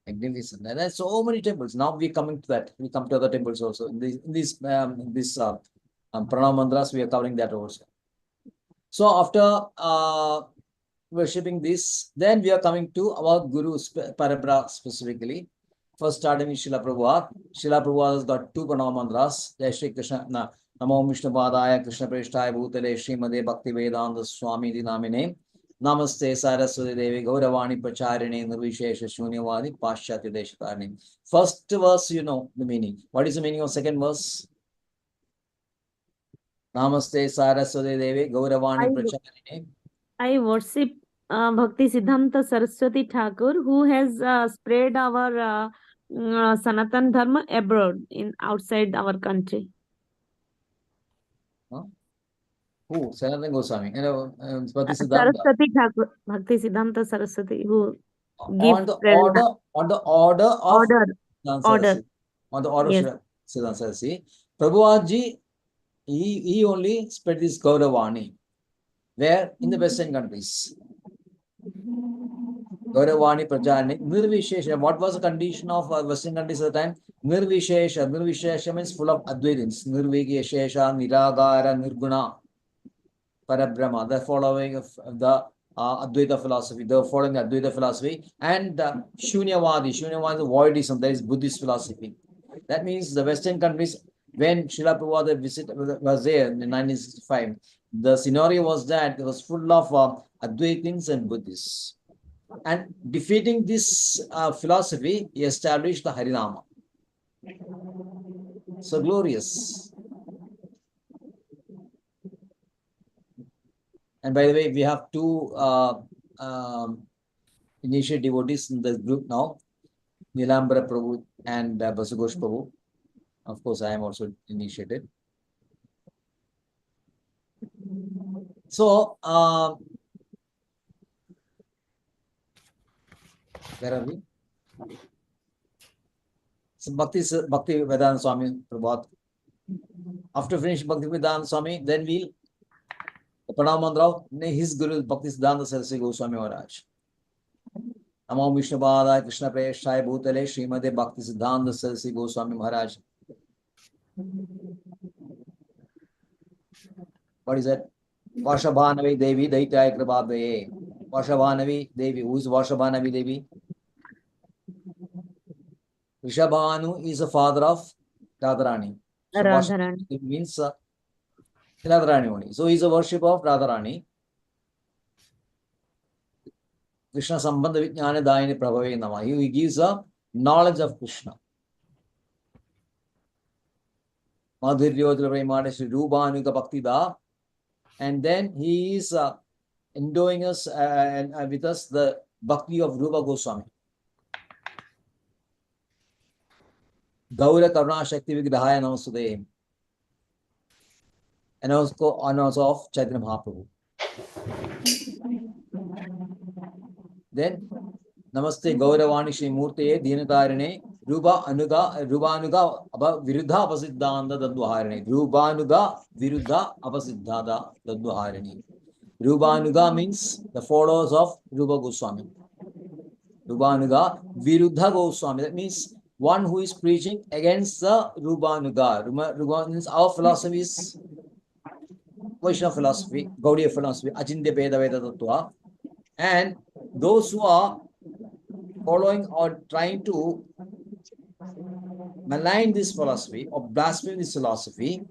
Speaker 1: magnificent. And there's so many temples. Now we're coming to that. We come to other temples also. In this Pranam Mantras, we are covering that also. So after worshipping this, then we are coming to our Guru Parabra specifically. First starting with Srila Prabhupada. Srila Prabhupada has got 2 Pranam Mantras. Jai Shri Krishna, Namo Vishnu Padaya, Krishna Preshthaya Bhutale, Srimade Bhakti Vedanta Swami Dinamine. Namaste Saraswati Devi Gauravani Pacharine Nirvishesha Shunyavadi Paschatya Deshatarni. First verse, you know the meaning. What is the meaning of second verse? Namaste Saraswati Devi Gauravani Pacharine.
Speaker 8: I worship Bhakti Siddhanta Saraswati Thakur, who has spread our Sanatan Dharma abroad, outside our country.
Speaker 1: Huh? Who? Sanatana Goswami. Bhakti Siddhanta.
Speaker 8: Saraswati Thakur, Bhakti Siddhanta Saraswati, who
Speaker 1: on the order of Siddhanta Saraswati. Prabhupada he only spread this Gauravani. Where? In the Western countries. Gauravani Prajani, Nirvishesha. What was the condition of Western countries at the time? Nirvishesha. Nirvishesha means full of Advaitins. Nirvishesha, Niragara, Nirguna, Parabrahma. The following of the Advaita philosophy. The following Advaita philosophy. And Shunyavadi. Shunyavadi is voidism. That is Buddhist philosophy. That means the Western countries, when Srila Prabhupada was there in 1965, the scenario was that it was full of Advaitins and Buddhists. And defeating this philosophy, he established the Harinama. So glorious. And by the way, we have two initiate devotees in the group now, Nilambara Prabhu and Basugosh Prabhu. Of course, I am also initiated. So, where are we? So Bhakti Vedanta Swami Prabhupada. After finishing Bhakti Vedanta Swami, then we'll Pranam Mandrav, his Guru Bhakti Siddhanta Saraswati Goswami Maharaj. Namo Vishnu Padaya Krishna Preshaya Bhutale Srimade Bhakti Siddhanta Saraswati Goswami Maharaj. What is that? Vashabhanavi Devi Daitaya Kripabhaye. Vashabhanavi Devi. Who is Vashabhanavi Devi? Rishabhanu is the father of Radharani. So
Speaker 8: Radharani.
Speaker 1: it means Radharani only. So he is a worship of Radharani. Krishna Sambandha Vijnana Dayini Prabhave Nama. He gives a knowledge of Krishna. Madhuryotra Premada Sri Rubanuga Bhakti Da. And then he is endowing us with us the Bhakti of Rupa Goswami. Gaura Karuna Shakti Vigrahaya Namaste. And also of Chaitanya Mahaprabhu. Then Namaste Gauravani Shri Murtaye Dinatarine Ruba Anuga Viruddha Apasiddhanda Dadvaharine. Rubanuga Viruddha Apasiddhada Dadvaharine. Rubanuga means the followers of Rupa Goswami. Rubanuga Viruddha Goswami. That means one who is preaching against the Rubanuga. Rubanuga means our philosophy is Vaishnava philosophy, Gaudiya philosophy, Achintya Veda Veda Tattva. And those who are following or trying to malign this philosophy or blaspheme this philosophy,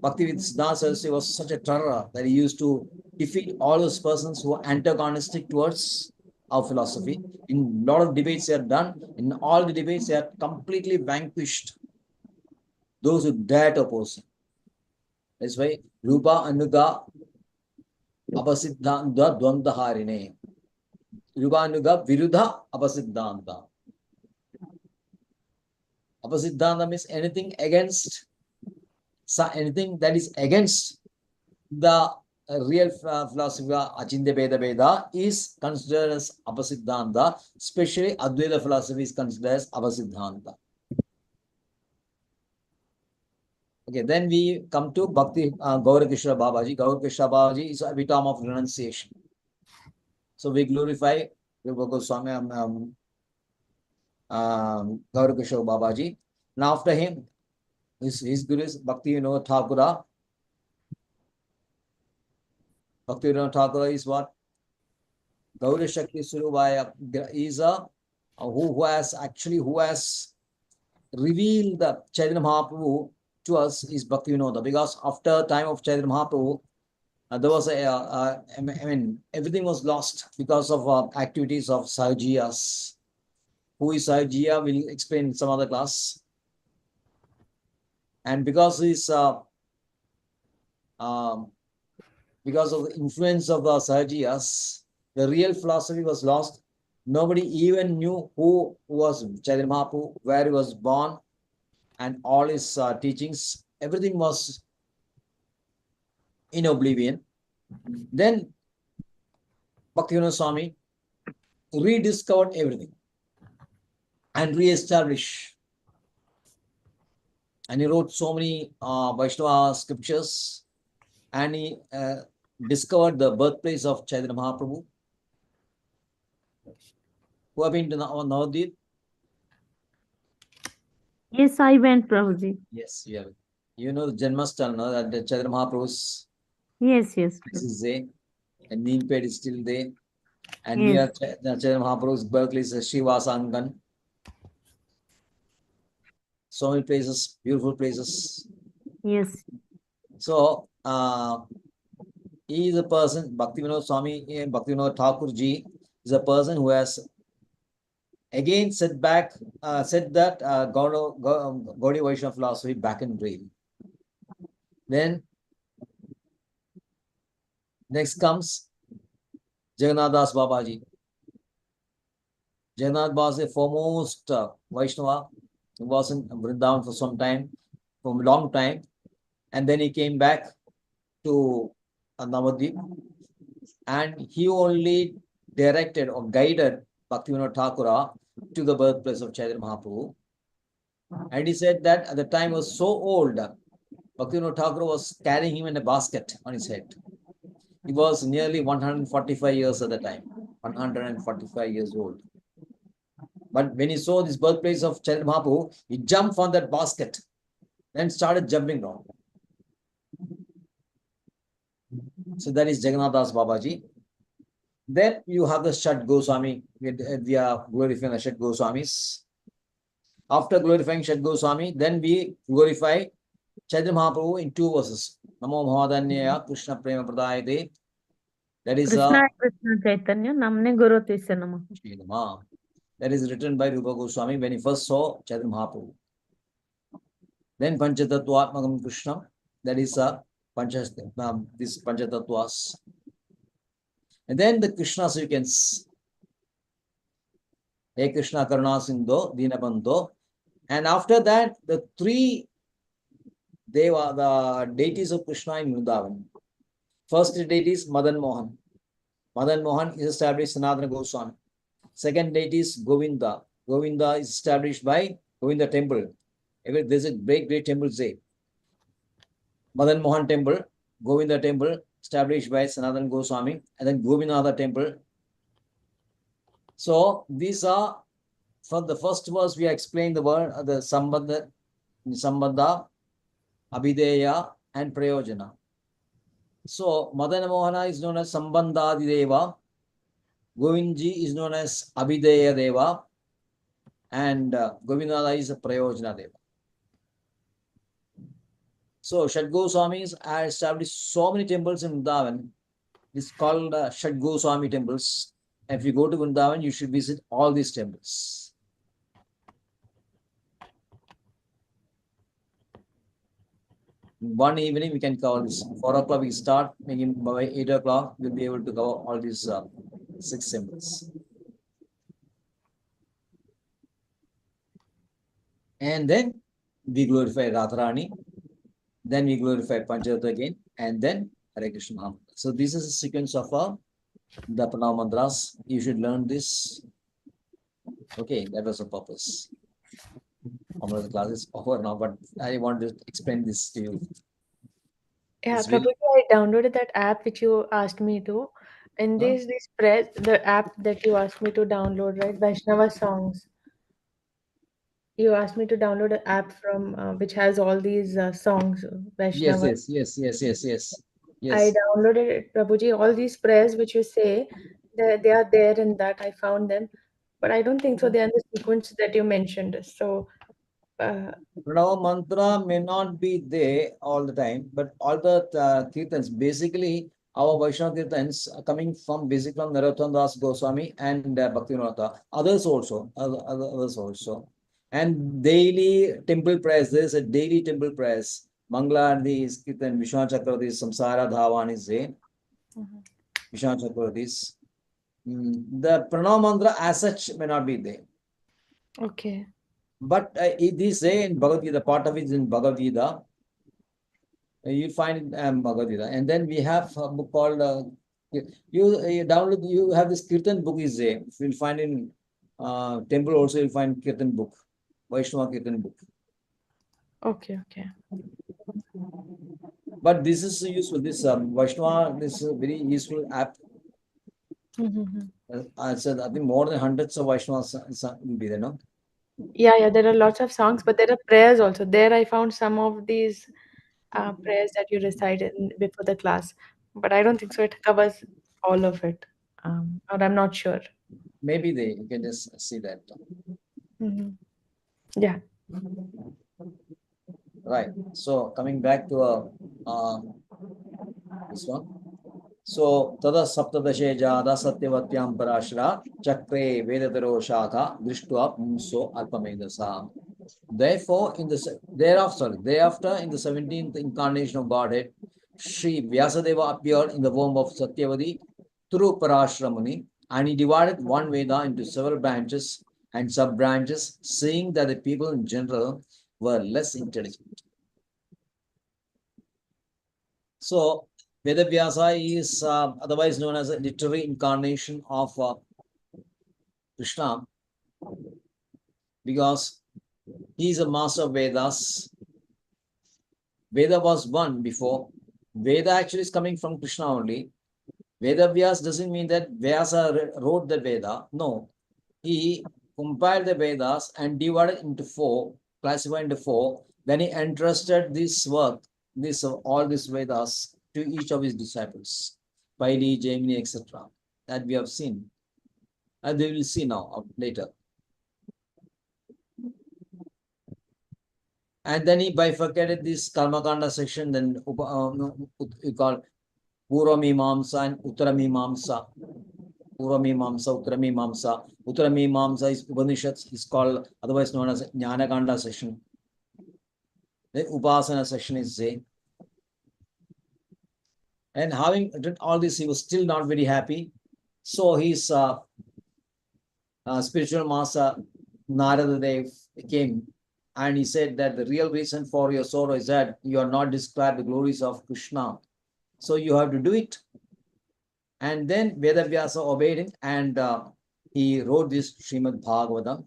Speaker 1: Bhaktivedanta Saraswati was such a terror that he used to defeat all those persons who are antagonistic towards our philosophy. In a lot of debates they are done. In all the debates they are completely vanquished those who dare to oppose him. That's why Rupa Anuga Apasiddhanta Dvandharine. Rupa Anuga Viruddha Apasiddhanta. Apasiddhanta means anything against, anything that is against the real philosophy of Achintya Veda Veda is considered as Apasiddhanta. Especially Advaita philosophy is considered as Apasiddhanta. Okay, then we come to Bhakti Gaurakishra Babaji. Gaurakishra Babaji is a epitome of renunciation. So we glorify Rupa Goswami Gaurakishra Babaji. Now after him, his guru is Bhakti Vinod Thakura. Bhakti Vinod Thakura is what? Gaura Shakti Surubhaya is a who has revealed the Chaitanya Mahaprabhu to us is Bhakti Vinoda, because after time of Chaitanya Mahaprabhu, there was everything was lost because of activities of Sahajiyas. Who is Sahajiya? We'll explain in some other class. And because of the influence of the Sahajiyas, the real philosophy was lost. Nobody even knew who was Chaitanya Mahaprabhu, where he was born, and all his teachings, everything was in oblivion. Then Bhaktivinoda Swami rediscovered everything and re-established. And he wrote so many Vaishnava scriptures, and he discovered the birthplace of Chaitanya Mahaprabhu. Who have been to Navadvip?
Speaker 8: Yes, I went, Prabhuji.
Speaker 1: Yes, you have. You know the Janmasthal, no? That the Chaitanya Mahaprabhu's
Speaker 8: Yes.
Speaker 1: is there, and Neemped is still there. And
Speaker 8: Yes.
Speaker 1: near Chaitanya Mahaprabhu's birthplace is Srivasangan. so many places, beautiful places.
Speaker 8: Yes.
Speaker 1: So he is a person, Bhaktivinoda Swami, Bhaktivinoda Thakur ji is a person who has again said that Gaudiya Vaishnava philosophy back in real. Then next comes Jagannath Das Babaji. Jagannath was a foremost Vaishnava. He was in Vrindavan for some time, for a long time, and then he came back to Navadvip, and he only directed or guided Bhaktivinoda Thakura to the birthplace of Chaitanya Mahaprabhu. And he said that at the time he was so old, Bhaktivinoda Thakura was carrying him in a basket on his head. He was nearly 145 years at the time, 145 years old. But when he saw this birthplace of Chaitanya Mahaprabhu, he jumped on that basket and started jumping around. So that is Jagannath Das Babaji. Then you have the Shat Goswami. We are glorifying the Shat Goswamis. After glorifying Shat Goswami, then we glorify Chaitanya Mahaprabhu in 2 verses. Namo Mahadanyaya Krishna Prema Pradayate. That is
Speaker 8: Krishna Chaitanya Namne Guru Tesya Namah.
Speaker 1: That is written by Rupa Goswami when he first saw Chaitanya Mahaprabhu. Then Panchatattvatmakam Krishna. That is this Panchatattwas. And then the Krishna sequence. Hey Krishna Karuna Sindho, Dinabandho. And after that, the 3 the deities of Krishna in Vrindavan. First deity is Madan Mohan. Madan Mohan is established Sanatana Goswami. Second deity is Govinda. Govinda is established by Govinda temple. There's a great temple there. Madan Mohan temple, Govinda temple, established by Sanatana Goswami, and then Govinda temple. So these are, from the first verse we explained the word, the Sambandha, Abhideya, and Prayojana. So Madana Mohana is known as Sambandhadi Deva, Govindji is known as Abhideya Deva, and Govinda is a Prayojana Deva. So Shat Goswamis are established so many temples in Vrindavan. It's called Shat Goswami temples. And if you go to Vrindavan, you should visit all these temples. One evening we can cover this. 4 o'clock we start, maybe by 8 o'clock we'll be able to cover all these 6 temples. And then we glorify Radharani, then we glorify Panchatattva again, and then Hare Krishna Mahamantra. So this is a sequence of the Pranava Mantras. You should learn this. Okay, that was the purpose. The class is over now, but I want to explain this to you.
Speaker 7: Yeah, Prabhuji, I downloaded that app which you asked me to. And there's this the app that you asked me to download, right? Vaishnava songs. You asked me to download an app from which has all these songs, Vaishnava.
Speaker 1: Yes.
Speaker 7: I downloaded it, Prabhuji. All these prayers which you say, they are there in that. I found them. But I don't think so. They're in the sequence that you mentioned. So
Speaker 1: Pranava Mantra may not be there all the time, but all the kirtans, basically our Vaishnava kirtans are coming from basically from Narottam Das Goswami and Bhaktivinoda. Others also. And daily temple prayers, there's a daily temple prayers. Mangla and the kirtan, Vishnu Chakravarti, Samsara Dhavan is there. Vishnu Chakravarti. The Pranava Mantra as such may not be there.
Speaker 7: okay.
Speaker 1: But it is in Bhagavad Gita, part of it is in Bhagavad Gita. You find it in Bhagavad Gita. And then we have a book called, you download, you have this Kirtan book is there. You'll find in temple also, you'll find Kirtan book, Vaishnava Kirtan book.
Speaker 7: Okay.
Speaker 1: But this is useful, this Vaishnava, this is a very useful app. I said, I think more than hundreds of Vaishnavas will be there, no?
Speaker 7: Yeah, there are lots of songs, but there are prayers also. There I found some of these prayers that you recited before the class, but I don't think so. It covers all of it, or I'm not sure.
Speaker 1: Maybe you can just see that.
Speaker 7: Yeah.
Speaker 1: Right. So coming back to this one. So tada saptadashe jada satyavatyam parashra chakre vedataro shaka drishtva pumso alpamedasa. Therefore, thereafter, in the 17th incarnation of Godhead, Sri Vyasadeva appeared in the womb of Satyavati through Parashara Muni, and he divided one Veda into several branches and sub-branches, seeing that the people in general were less intelligent. So, Vedavyasa is otherwise known as a literary incarnation of Krishna, because he is a master of Vedas. Veda was one before. Veda actually is coming from Krishna only. Vedavyas doesn't mean that Vyasa wrote the Veda. No. He compiled the Vedas and divided into four, classified into four. Then he entrusted this work, all these Vedas, to each of his disciples, Paili, Jaimini, etc. That we have seen. And we will see now later. And then he bifurcated this Karmakanda section, then you call Puramimamsa and Uttaramimamsa. Puramimamsa, Uttaramimamsa. Uttaramimamsa is Upanishads, is called, otherwise known as Jnanakanda section. The Upasana section is Zen. And having written all this, he was still not very happy. So his spiritual master, Narada Dev, came and he said that the real reason for your sorrow is that you are not described the glories of Krishna. So you have to do it. And then Vedavyasa obeyed him, and he wrote this Srimad Bhagavatam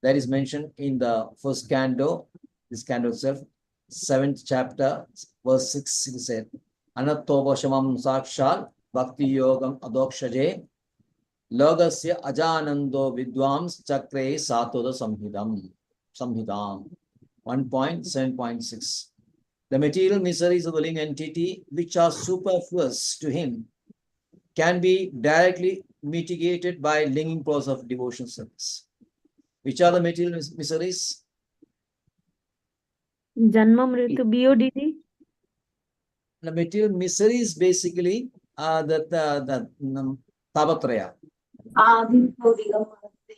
Speaker 1: that is mentioned in the first canto, this canto itself, 7th chapter, verse 6. He said, Anattobashamam sakshal bhakti yogam adokshaje logasya ajanando vidwams chakre satoda samhidam. 1.7.6. The material miseries of the living entity, which are superfluous to him, can be directly mitigated by linking process of devotion service. Which are the material miseries?
Speaker 8: Janma Mritu BODD.
Speaker 1: The material miseries basically the Tapatraya.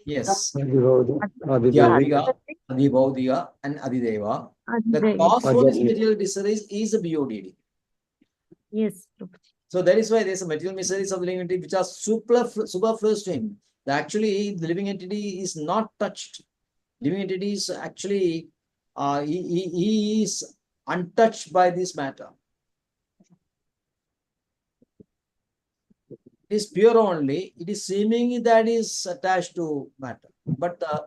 Speaker 1: Yes.
Speaker 2: Adibodhiga,
Speaker 1: Adibodhiga, and Adideva. The cause for this material miseries is the BODD.
Speaker 8: Yes.
Speaker 1: So that is why there is a material miseries of the living entity which are superfluous to him. Actually, the living entity is not touched. Living entity is actually, he is untouched by this matter. It is pure only. It is seemingly that is attached to matter. But the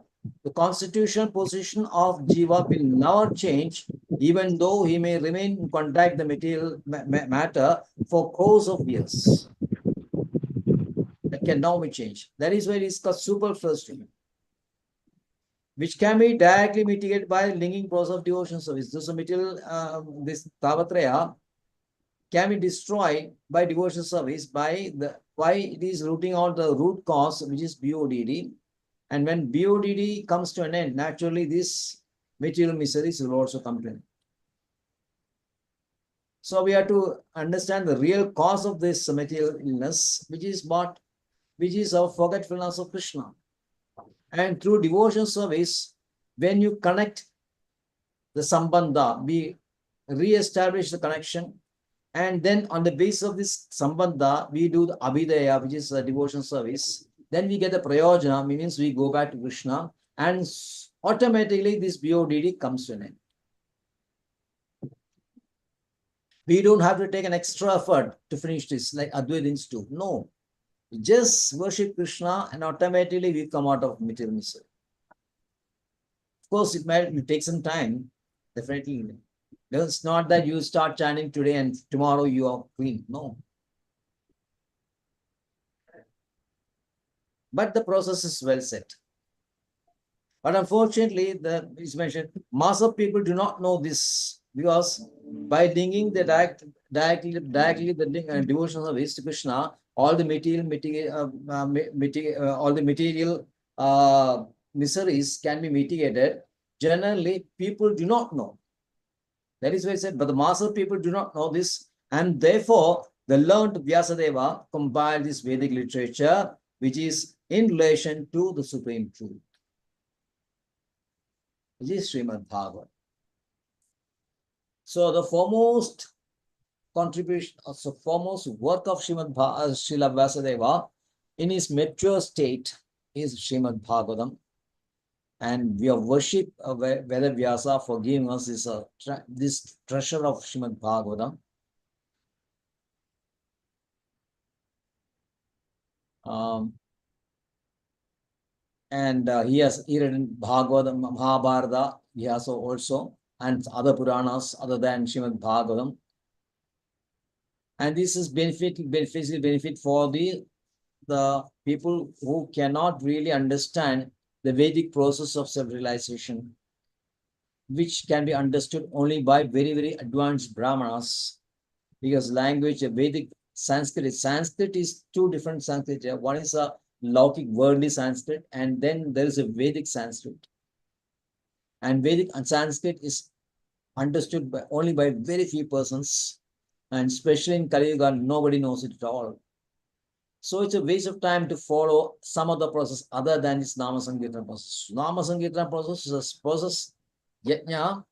Speaker 1: constitutional position of Jiva will never change, even though he may remain in contact with the material matter for crores of years. That can now be changed. That is why it is called superfluous to him, which can be directly mitigated by linking process of devotion service. This material, this Tavatraya can be destroyed by devotion service by why it is rooting out the root cause, which is BODD. And when BODD comes to an end, naturally this material miseries will also come to an end. So we have to understand the real cause of this material illness, which is what? Which is our forgetfulness of Krishna. And through devotion service, when you connect the sambandha, we re-establish the connection. And then on the basis of this sambandha, we do the abhidaya, which is a devotion service. Then we get the prayojana, means we go back to Krishna, and automatically this BODD comes to an end. We don't have to take an extra effort to finish this, like Advaitins do. No. We just worship Krishna and automatically we come out of material misery. Of course, it might take some time, definitely. It's not that you start chanting today and tomorrow you are clean. No. But the process is well set. But unfortunately, it's mentioned, mass of people do not know this, because by linking the directly the devotion service to Krishna, all the material miseries can be mitigated. Generally, people do not know. That is why I said, but the master people do not know this, and therefore the learned Vyasadeva compiled this Vedic literature, which is in relation to the Supreme Truth, which is Srimad Bhagavad. So the foremost contribution, also foremost work of Srimad Srila Vyasadeva in his mature state is Srimad Bhagavatam. And we have worshipped Veda Vyasa for giving us this treasure of Srimad Bhagavatam. And he has written Bhagavatam, Mahabharata, he has also, and other Puranas other than Srimad Bhagavatam. And this is benefit for the people who cannot really understand the Vedic process of self-realization, which can be understood only by very, very advanced Brahmanas, because language of Vedic Sanskrit is two different Sanskrit. One is a Laukic worldly Sanskrit, and then there is a Vedic Sanskrit. And Vedic Sanskrit is understood only by very few persons, and especially in Kali Yuga, nobody knows it at all. So it's a waste of time to follow some other process other than this Nama Sankirtana process. Nama Sankirtana process is a process, yajna.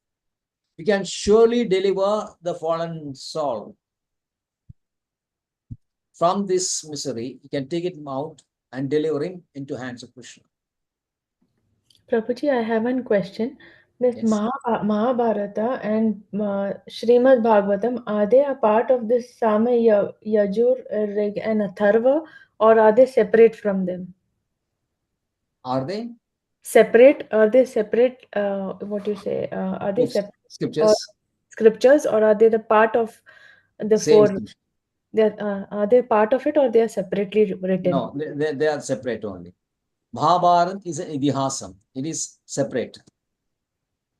Speaker 1: You can surely deliver the fallen soul from this misery. You can take it out and deliver him into hands of Krishna.
Speaker 7: Prabhuji, I have one question. This
Speaker 1: Yes.
Speaker 7: Mahabharata and Srimad Bhagavatam, are they a part of this Sama, Yajur, Rig, and Atharva, or are they separate from them?
Speaker 1: Are they?
Speaker 7: Separate? Are they separate? What do you say? Are they separate
Speaker 1: Scriptures?
Speaker 7: scriptures, or are they the part of the
Speaker 1: Same
Speaker 7: four? Are they part of it, or they are separately written?
Speaker 1: No, they are separate only. Mahabharata is an idihasam. It is separate.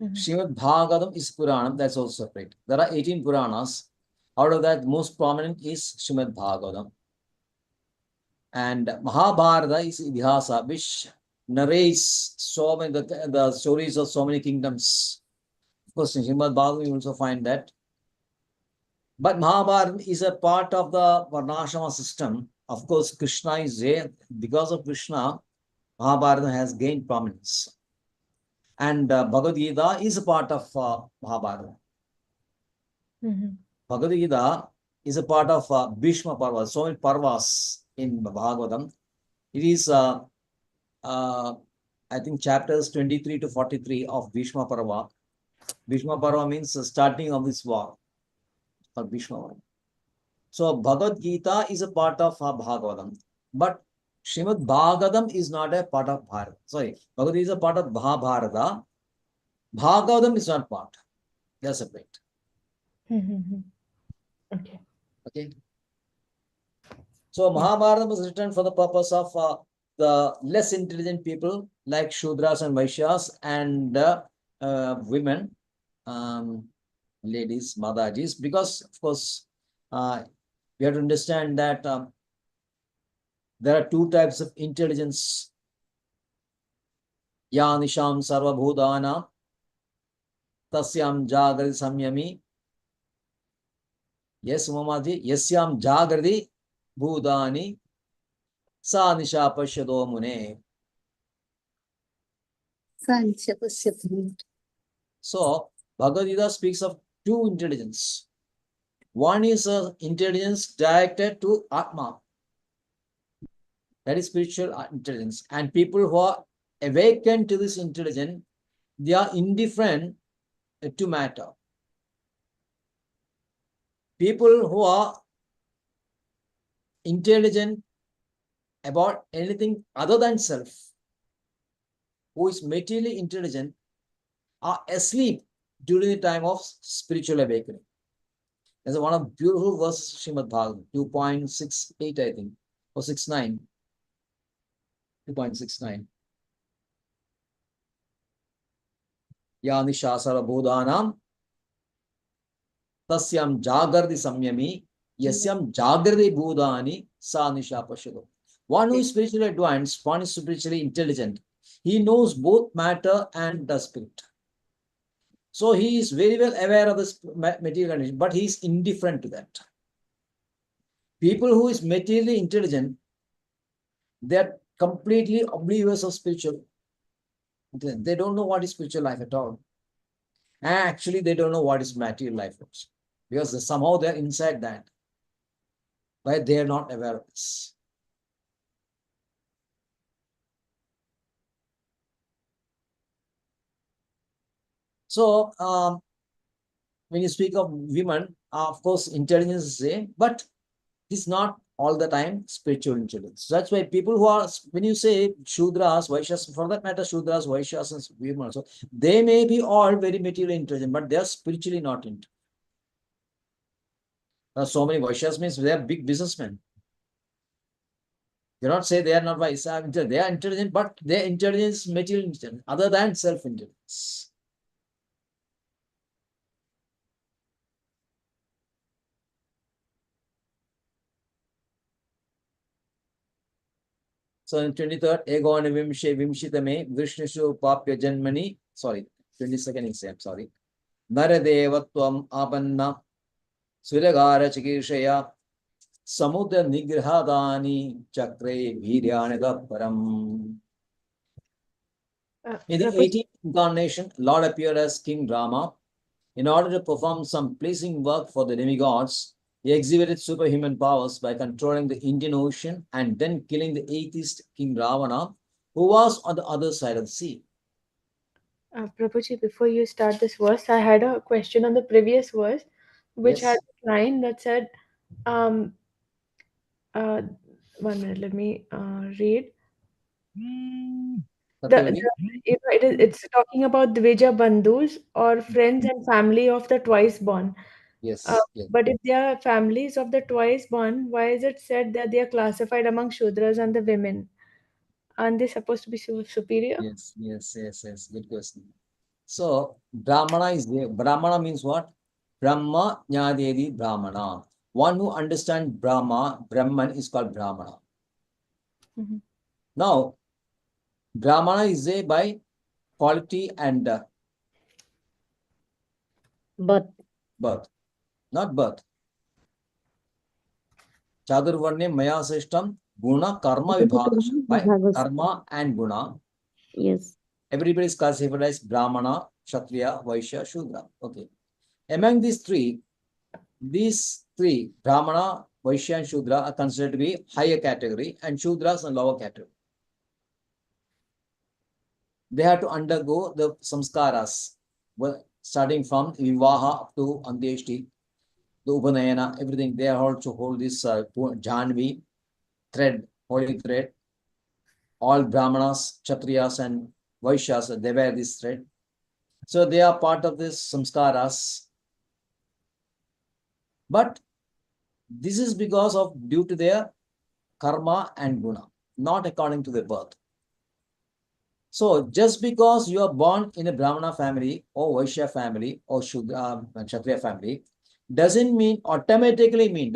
Speaker 1: Srimad Bhagavatam is Puranam, that's also separate. There are 18 Puranas. Out of that, most prominent is Srimad Bhagavatam. And Mahabharata is Idihasa, which narrates so many the stories of so many kingdoms. Of course, in Srimad Bhagavatam, you also find that. But Mahabharata is a part of the Varnashrama system. Of course, Krishna is there. Because of Krishna, Mahabharata has gained prominence. And Bhagavad Gita is a part of Mahabharata. Bhagavad Gita is a part of Bhishma Parva. So many Parvas in Bhagavatam. It is, I think, chapters 23 to 43 of Bhishma Parva. Bhishma Parva means the starting of this war. For Bhishma Parva. So Bhagavad Gita is a part of Bhagavatam. But Srimad Bhagavatam is not a part of Bharata. Sorry, Bhagavad Gita is a part of Mahabharata. Bhagavatam is not part. They are separate.
Speaker 7: Okay.
Speaker 1: Okay. So Mahabharata was written for the purpose of the less intelligent people like Shudras and Vaishyas and women, ladies, Madajis, because of course we have to understand that there are two types of intelligence. Ya nisham sarva bhudana tasyam jagrati samyami. Yes, Mamaji. Yasyam jagrati bhudani sa nisha pashyado mune. So Bhagavad Gita speaks of two intelligence. One is intelligence directed to Atma. That is spiritual intelligence. And people who are awakened to this intelligence, they are indifferent to matter. People who are intelligent about anything other than self, who is materially intelligent, are asleep during the time of spiritual awakening. There's one of beautiful verses of Srimad Bhagavatam, 2.68, I think, or 69. 2.69. Ya nishasara bodhanam tasyam jagardi samyami yasyam jagardi bodhani sa nisha pashyado. One who is spiritually advanced, one is spiritually intelligent. He knows both matter and the spirit. So he is very well aware of this material condition, but he is indifferent to that. People who is materially intelligent, they are completely oblivious of spiritual. They don't know what is spiritual life at all. And actually, they don't know what is material life also, because somehow they're inside that, but they are not aware of this. So, when you speak of women, of course, intelligence is the same, but it's not all the time spiritual intelligence. So that's why people who are, when you say Shudras, Vaishyas, for that matter, Shudras, Vaishyas, and women also, they may be all very materially intelligent, but they are spiritually not intelligent. So many Vaishyas means they are big businessmen. You cannot say they are not wise. They are intelligent, but their intelligence is material intelligence, other than self-intelligence. So in 23rd, Egon Vimshitame, Vishnushu Papya Janmani, sorry, 22nd exam, sorry. Naradevatvam Apanna, Suragara Chikishaya, Samudra Nigrihadani, Chakre Viryanada Param. In the 18th incarnation, Lord appeared as King Rama. In order to perform some pleasing work for the demigods, he exhibited superhuman powers by controlling the Indian Ocean and then killing the atheist King Ravana, who was on the other side of the sea.
Speaker 7: Prabhuji, before you start this verse, I had a question on the previous verse, which had a line that said, 1 minute, let me read. It's talking about Dvija Bandhus, or friends and family of the twice born.
Speaker 1: Yes.
Speaker 7: But if they are families of the twice born, why is it said that they are classified among Shudras and the women? Aren't they supposed to be superior?
Speaker 1: Yes. Good question. So, Brahmana means what? Brahma Jnadedi Brahmana. One who understands Brahman is called Brahmana.
Speaker 7: Mm-hmm.
Speaker 1: Now, Brahmana is a by quality and birth, not birth. Chadurvarne Maya Srishtam Guna Karma Vibhaga, by karma and guna.
Speaker 8: Yes.
Speaker 1: Everybody is classified as Brahmana, Kshatriya, Vaishya, Shudra. Okay. Among these three, Brahmana, Vaishya, and Shudra are considered to be higher category, and Shudras are lower category. They have to undergo the samskaras, starting from Vivaha up to Andyeshti, the Upanayana, everything. They are also hold this Janvi thread, holy thread. All Brahmanas, Kshatriyas, and Vaishyas, they wear this thread. So they are part of this samskaras. But this is because of due to their karma and guna, not according to their birth. So just because you are born in a Brahmana family or Vaishya family or Kshatriya family, doesn't automatically mean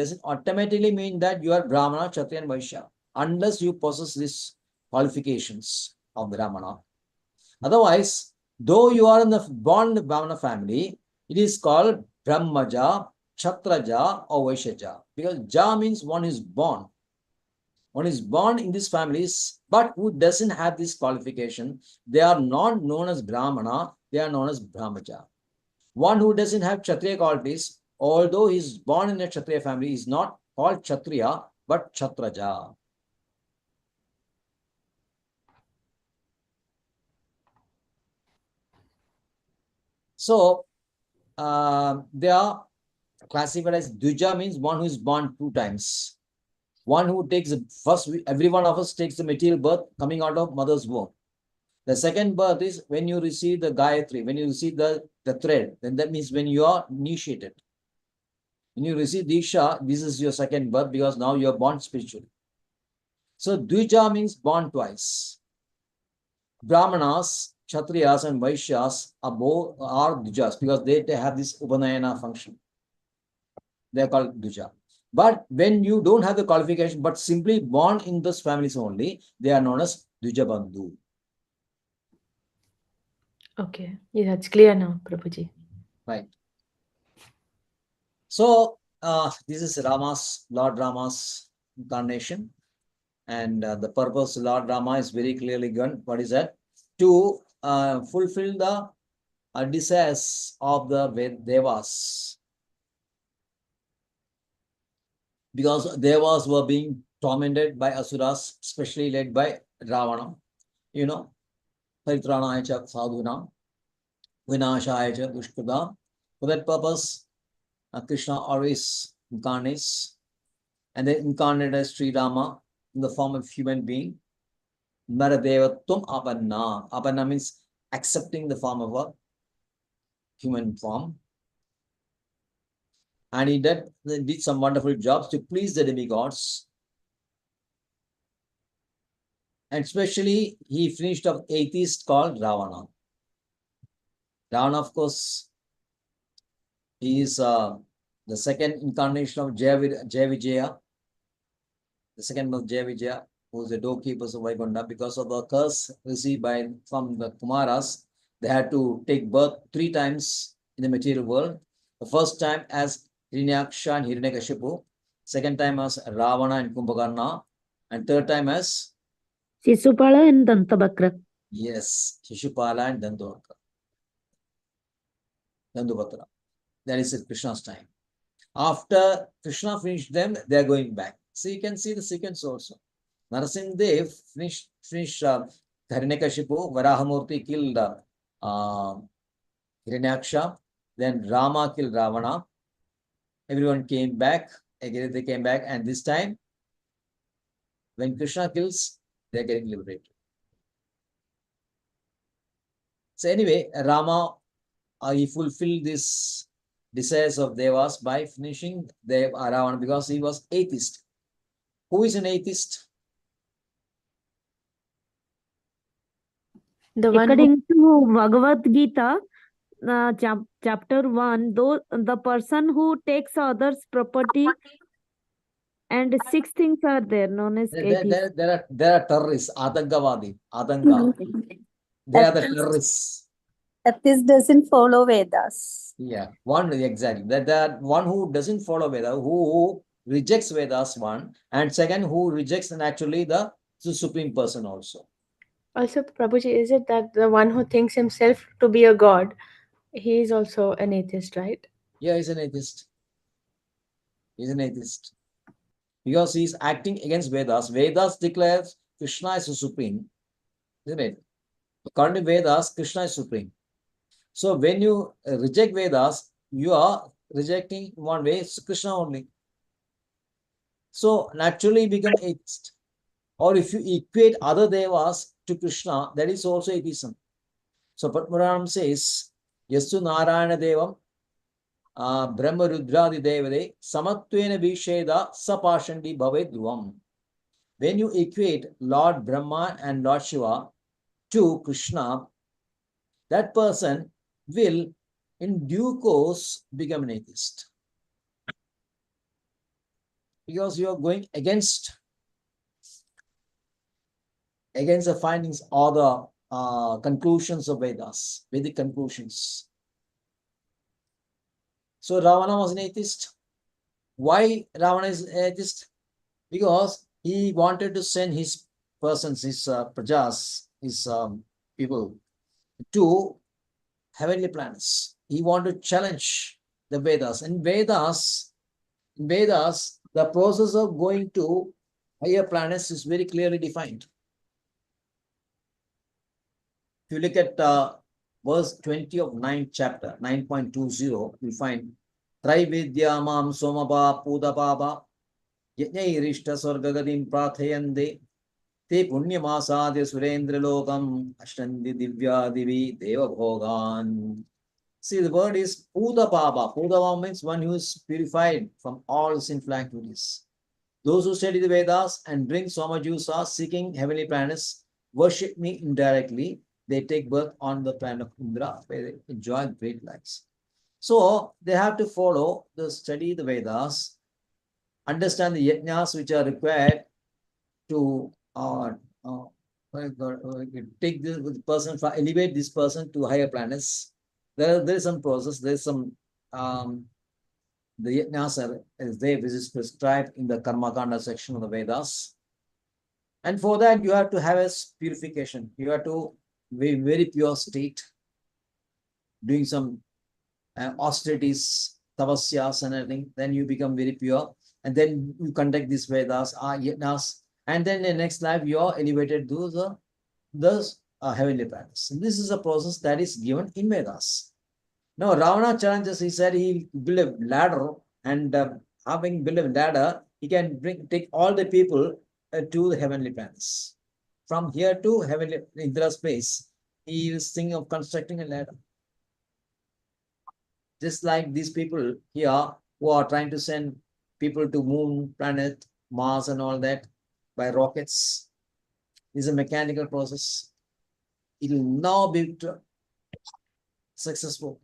Speaker 1: that you are Brahmana, Kshatriya, and Vaishya, unless you possess these qualifications of Brahmana. Otherwise, though you are born in the Brahmana family, it is called Brahmaja, Kshatraja, or Vaishyaja, because Ja means one is born. One is born in these families, but who doesn't have this qualification, they are not known as Brahmana, they are known as Brahmaja. One who doesn't have Kshatriya qualities, although he is born in a Kshatriya family, is not called Kshatriya, but Kshatraja. So, they are classified as Dvija, means one who is born 2 times. One who takes every one of us takes the material birth coming out of mother's womb. The second birth is when you receive the Gayatri, when you receive the thread, then that means when you are initiated. When you receive Disha, this is your second birth because now you are born spiritually. So Dvija means born twice. Brahmanas, Kshatriyas, and Vaishyas are Dvijas because they have this Upanayana function. They are called Dvija. But when you don't have the qualification, but simply born in those families only, they are known as Dvija Bandhu.
Speaker 7: Okay. Yeah, that's clear now, Prabhuji.
Speaker 1: Right. So this is Lord Rama's incarnation, and the purpose of Lord Rama is very clearly given. What is that? To fulfill the desires of the Devas, because Devas were being tormented by Asuras, especially led by Ravana. You know, Paritrana cha sadhuna, vinashaya cha dushkruta. For that purpose, Krishna always incarnates, and then incarnated as Sri Rama in the form of human being. Naradevatvam apanna. Apanna means accepting the form of a human form. And he did some wonderful jobs to please the demigods. And especially, he finished off atheist called Ravana. Ravana, of course, he is the second incarnation of Jaya Vijaya. The second was Jaya Vijaya, who was the doorkeepers of Vaikuntha. Because of the curse received from the Kumaras, they had to take birth 3 times in the material world. The first time as Hiranyaksha and Hiranyakashipu, second time as Ravana and Kumbhakarna, and third time as
Speaker 8: Shishupala and Dantabhakra.
Speaker 1: yes, Shishupala and Dandubhadra. That is at Krishna's time. After Krishna finished them, they are going back. So you can see the sequence also. Narasimha Dev finished Hiranyakashipu, Varahamurti killed Hiranyaksha, then Rama killed Ravana. Everyone came back, again they came back, and this time, when Krishna kills, they are getting liberated. So anyway, Rama, he fulfilled this desires of Devas by finishing Ravana, because he was atheist. Who is an atheist?
Speaker 7: The one
Speaker 8: According to Bhagavad Gita, chapter 1, though the person who takes others' property, and 6 things are there known as atheists.
Speaker 1: There are terrorists, Atankavadi, Atanka. They are the terrorists.
Speaker 5: Atheist doesn't follow Vedas.
Speaker 1: Yeah, one exactly. That one who doesn't follow Veda, who rejects Vedas, one, and second who rejects naturally the supreme person also.
Speaker 7: Also, Prabhuji, is it that the one who thinks himself to be a god, he is also an atheist, right?
Speaker 1: Yeah, he's an atheist. He's an atheist. Because he's acting against Vedas. Vedas declares Krishna is the supreme. Isn't it? According to Vedas, Krishna is supreme. So when you reject Vedas, you are rejecting one way, Krishna only. So naturally you become atheist. Or if you equate other devas to Krishna, that is also atheism. So Padmapuranam says, Yasu Narayana Devam, Brahma Rudradi Devade, Samatvena Visheda Sapashandi Bhave Dhruvam. When you equate Lord Brahma and Lord Shiva to Krishna, that person will in due course become an atheist. Because you are going against the findings or the conclusions of Vedas, Vedic conclusions. So Ravana was an atheist. Why Ravana is an atheist? Because he wanted to send his persons, his prajas, his people to heavenly planets. He wanted to challenge the Vedas. In Vedas, the process of going to higher planets is very clearly defined. If you look at verse 20 of 9th chapter, 9.20, you'll find Traividya Mam Somaba Pudapaba Yajnairishta Swargagadim Prathayande Te Punyamasadi Surendra Lokam Ashtandi Divya Divi Deva Bhogan. See, the word is Pudapaba. Pudapaba means one who is purified from all sinful activities. Those who study the Vedas and drink Soma juice are seeking heavenly planets, worship me indirectly. They take birth on the planet of Indra, where they enjoy great lives. So they have to follow study the Vedas, understand the yajnas which are required to take this person, elevate this person to higher planets. There is some process. There is some the yajnas is there, which is prescribed in the Karma Kanda section of the Vedas. And for that, you have to have a purification. You have to be very pure state, doing some austerities, tapasyas and everything. Then you become very pure. And then you conduct these Vedas, yajnas. And then in the next life, you are elevated to the heavenly planets. And this is a process that is given in Vedas. Now, Ravana challenges, he said he build a ladder, and having built a ladder, he can take all the people to the heavenly planets. From here to heavenly Indra space, he is thinking of constructing a ladder. Just like these people here who are trying to send people to moon, planet, Mars and all that by rockets. This is a mechanical process. It will now be successful.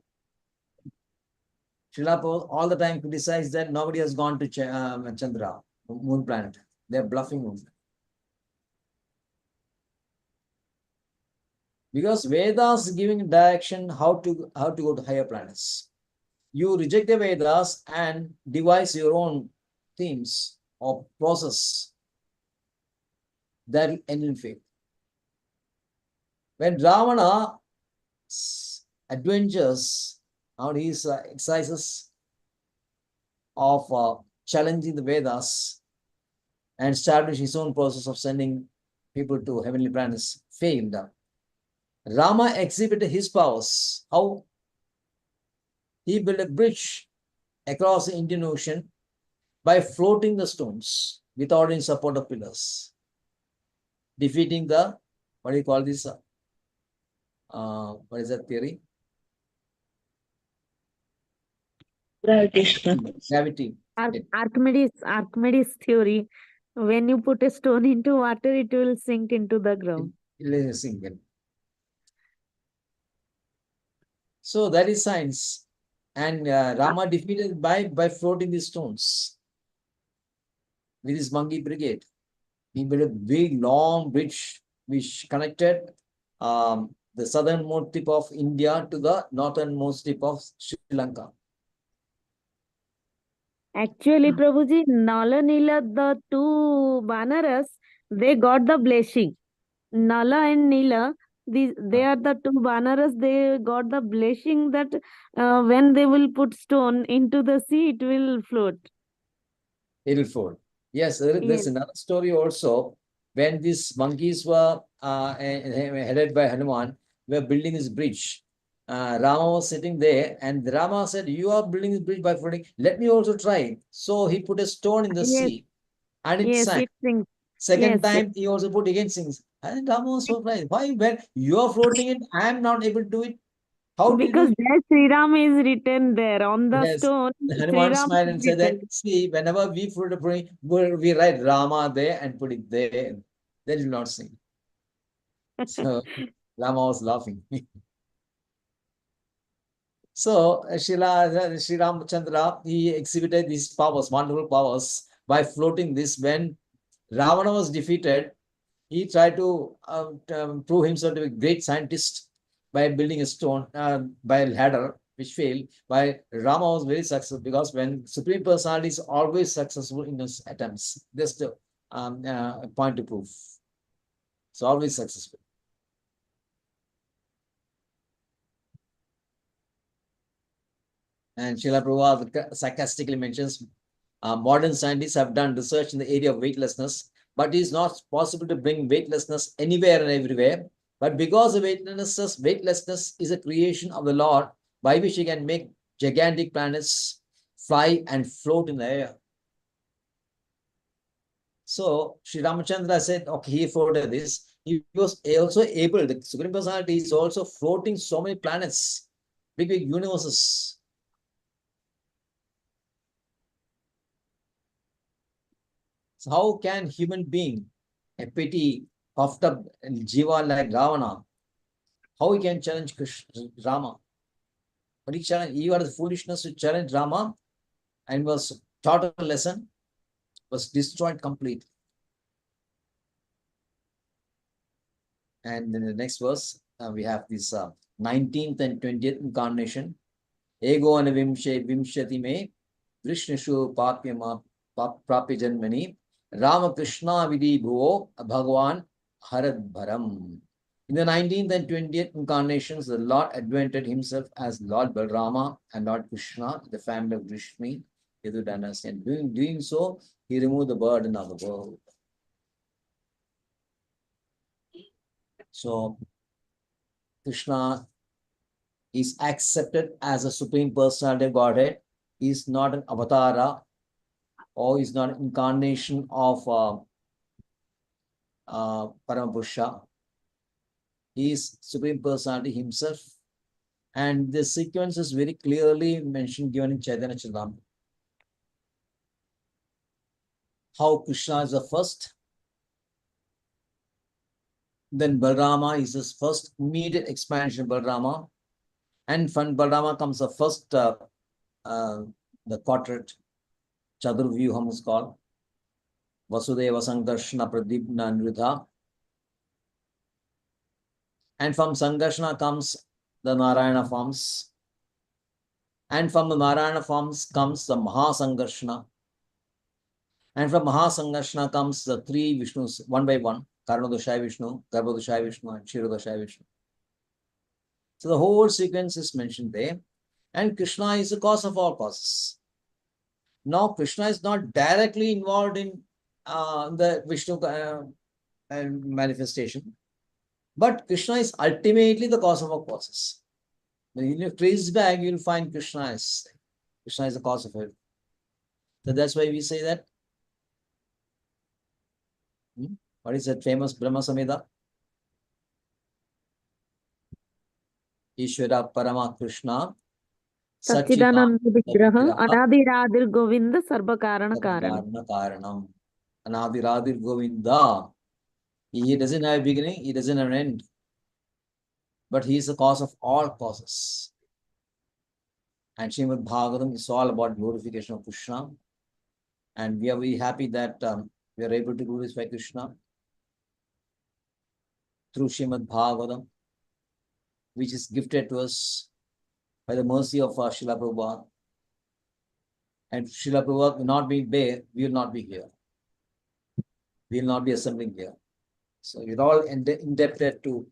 Speaker 1: Srila all the time criticized that nobody has gone to Chandra, moon planet. They're bluffing moon. Because Vedas is giving direction how to go to higher planets. You reject the Vedas and devise your own themes or process that will end in faith. When Ravana adventures on his exercises of challenging the Vedas and establish his own process of sending people to heavenly planets failed. Rama exhibited his powers. How? He built a bridge across the Indian Ocean by floating the stones without any support of pillars, defeating the, what do you call this? What is that theory? Gravity.
Speaker 8: Archimedes theory. When you put a stone into water, it will sink into the ground.
Speaker 1: It will sink in. So that is science. And Rama defeated by floating these stones with his monkey brigade. He built a big long bridge which connected the southernmost tip of India to the northernmost tip of Sri Lanka.
Speaker 8: Actually, Prabhuji, Nala Nila, the two Banaras, they got the blessing. Nala and Nila, they are the two Banaras, they got the blessing that when they will put stone into the sea, it will float.
Speaker 1: It will float. Yes, there's another story also. When these monkeys were headed by Hanuman, were building this bridge. Rama was sitting there, and Rama said, "You are building this bridge by floating. Let me also try." So he put a stone in the sea, and it sank. Second time, he also put again sinks. And Rama was surprised. Why? When you are floating it, I am not able to do it. How
Speaker 8: because
Speaker 1: did you?
Speaker 8: that Sri Ram is written there on the stone.
Speaker 1: Hanuman smiled and said that, see, whenever we float a bridge, we write Rama there and put it there. Then you will not sing. So Rama was laughing. So Sri Ramachandra, he exhibited these powers, wonderful powers, by floating this. When Ravana was defeated, he tried to prove himself to be a great scientist by building a stone, by a ladder, which failed. By Rama was very successful, because when Supreme Personality is always successful in his attempts, just a point to prove. So always successful. And Srila Prabhupada sarcastically mentions, modern scientists have done research in the area of weightlessness, but it is not possible to bring weightlessness anywhere and everywhere. But because of weightlessness is a creation of the Lord, by which he can make gigantic planets fly and float in the air. So Sri Ramachandra said, okay, he floated this. He was also able, the Supreme Personality is also floating so many planets, big, big universes. So how can human being, a petty, puffed up jiva like Ravana, how he can challenge Rama? But he challenged, he had the foolishness to challenge Rama and was taught a lesson, was destroyed completely. And in the next verse, we have this 19th and 20th incarnation. Ego anavimshe vimshati me Vrishnishu papyama prapya janmani Ramakrishna vidhi bhuvo Bhagavan harad bharam. In the 19th and 20th incarnations, the Lord advented himself as Lord Balrama and Lord Krishna, the family of Vrishni, Yadu dynasty. And doing so, he removed the burden of the world. So, Krishna is accepted as a Supreme Personality of Godhead. He is not an avatara or is not an incarnation of Paramapurusha. He is Supreme Personality himself. And the sequence is very clearly mentioned, given in Chaitanya Charitamrita. How Krishna is the first, then Balrama is his first immediate expansion, Balrama. And from Balrama comes the first, the quadrant, Chadurvyuham is called. Vasudeva Sankarshana Pradipna Nrudha. And from Sankarshana comes the Narayana forms. And from the Narayana forms comes the Mahasankarshana. And from Mahasankarshana comes the three Vishnus, one by one, Karanodashaya Vishnu, Garbhodashaya Vishnu, and Kshirodashaya Vishnu. So the whole sequence is mentioned there. And Krishna is the cause of all causes. Now, Krishna is not directly involved in the Vishnu manifestation, but Krishna is ultimately the cause of all causes. When you trace back, you'll find Krishna is the cause of it. So that's why we say that. What is that famous Brahma Samhita? Ishvara Parama Krishna
Speaker 8: Satchidananda Vigraha Anadiradir Govinda Sarva Karana
Speaker 1: Karanam. Anadiradir Govinda. He doesn't have a beginning, he doesn't have an end. But he is the cause of all causes. And Srimad Bhagavatam is all about glorification of Krishna. And we are very happy that we are able to glorify Krishna through Srimad Bhagavatam, which is gifted to us by the mercy of Srila Prabhupada. And Srila Prabhupada will not be there, we will not be here. We will not be assembling here. So we're all indebted to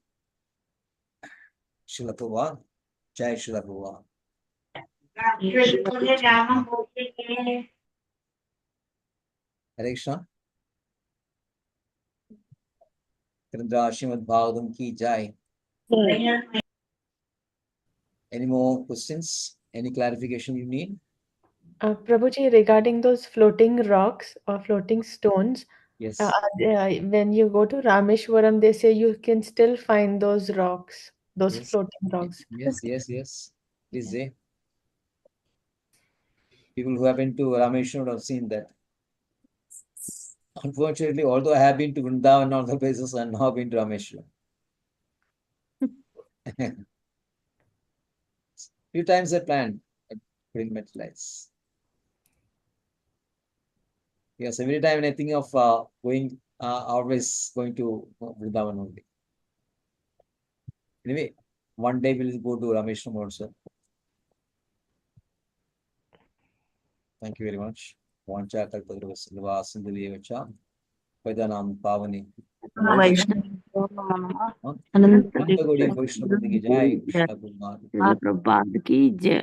Speaker 1: Srila Prabhupada. Jai Srila Prabhupada. Hare Krishna. Krishna Srimad Bhagavatam ki jai. Any more questions? Any clarification you need?
Speaker 7: Prabhuji, regarding those floating rocks or floating stones,
Speaker 1: Yes.
Speaker 7: when you go to Rameshwaram, they say you can still find those rocks, those
Speaker 1: Yes.
Speaker 7: floating rocks.
Speaker 1: Yes. Please say. People who have been to Rameshwaram would have seen that. Unfortunately, although I have been to Vrindavan and other places, I have not been to Rameshwaram. Few times I planned, but couldn't materialize. Yes, every time when I think of going, always going to Vrindavan only. Anyway, one day we'll go to Rameshwaram also. Thank you very much. Vancha kalpadruva silva sindhuyevacha Vedanam pavani. Ananta Gaudiya Vaishnava Ki Jai.
Speaker 8: Prabhupada ki jai.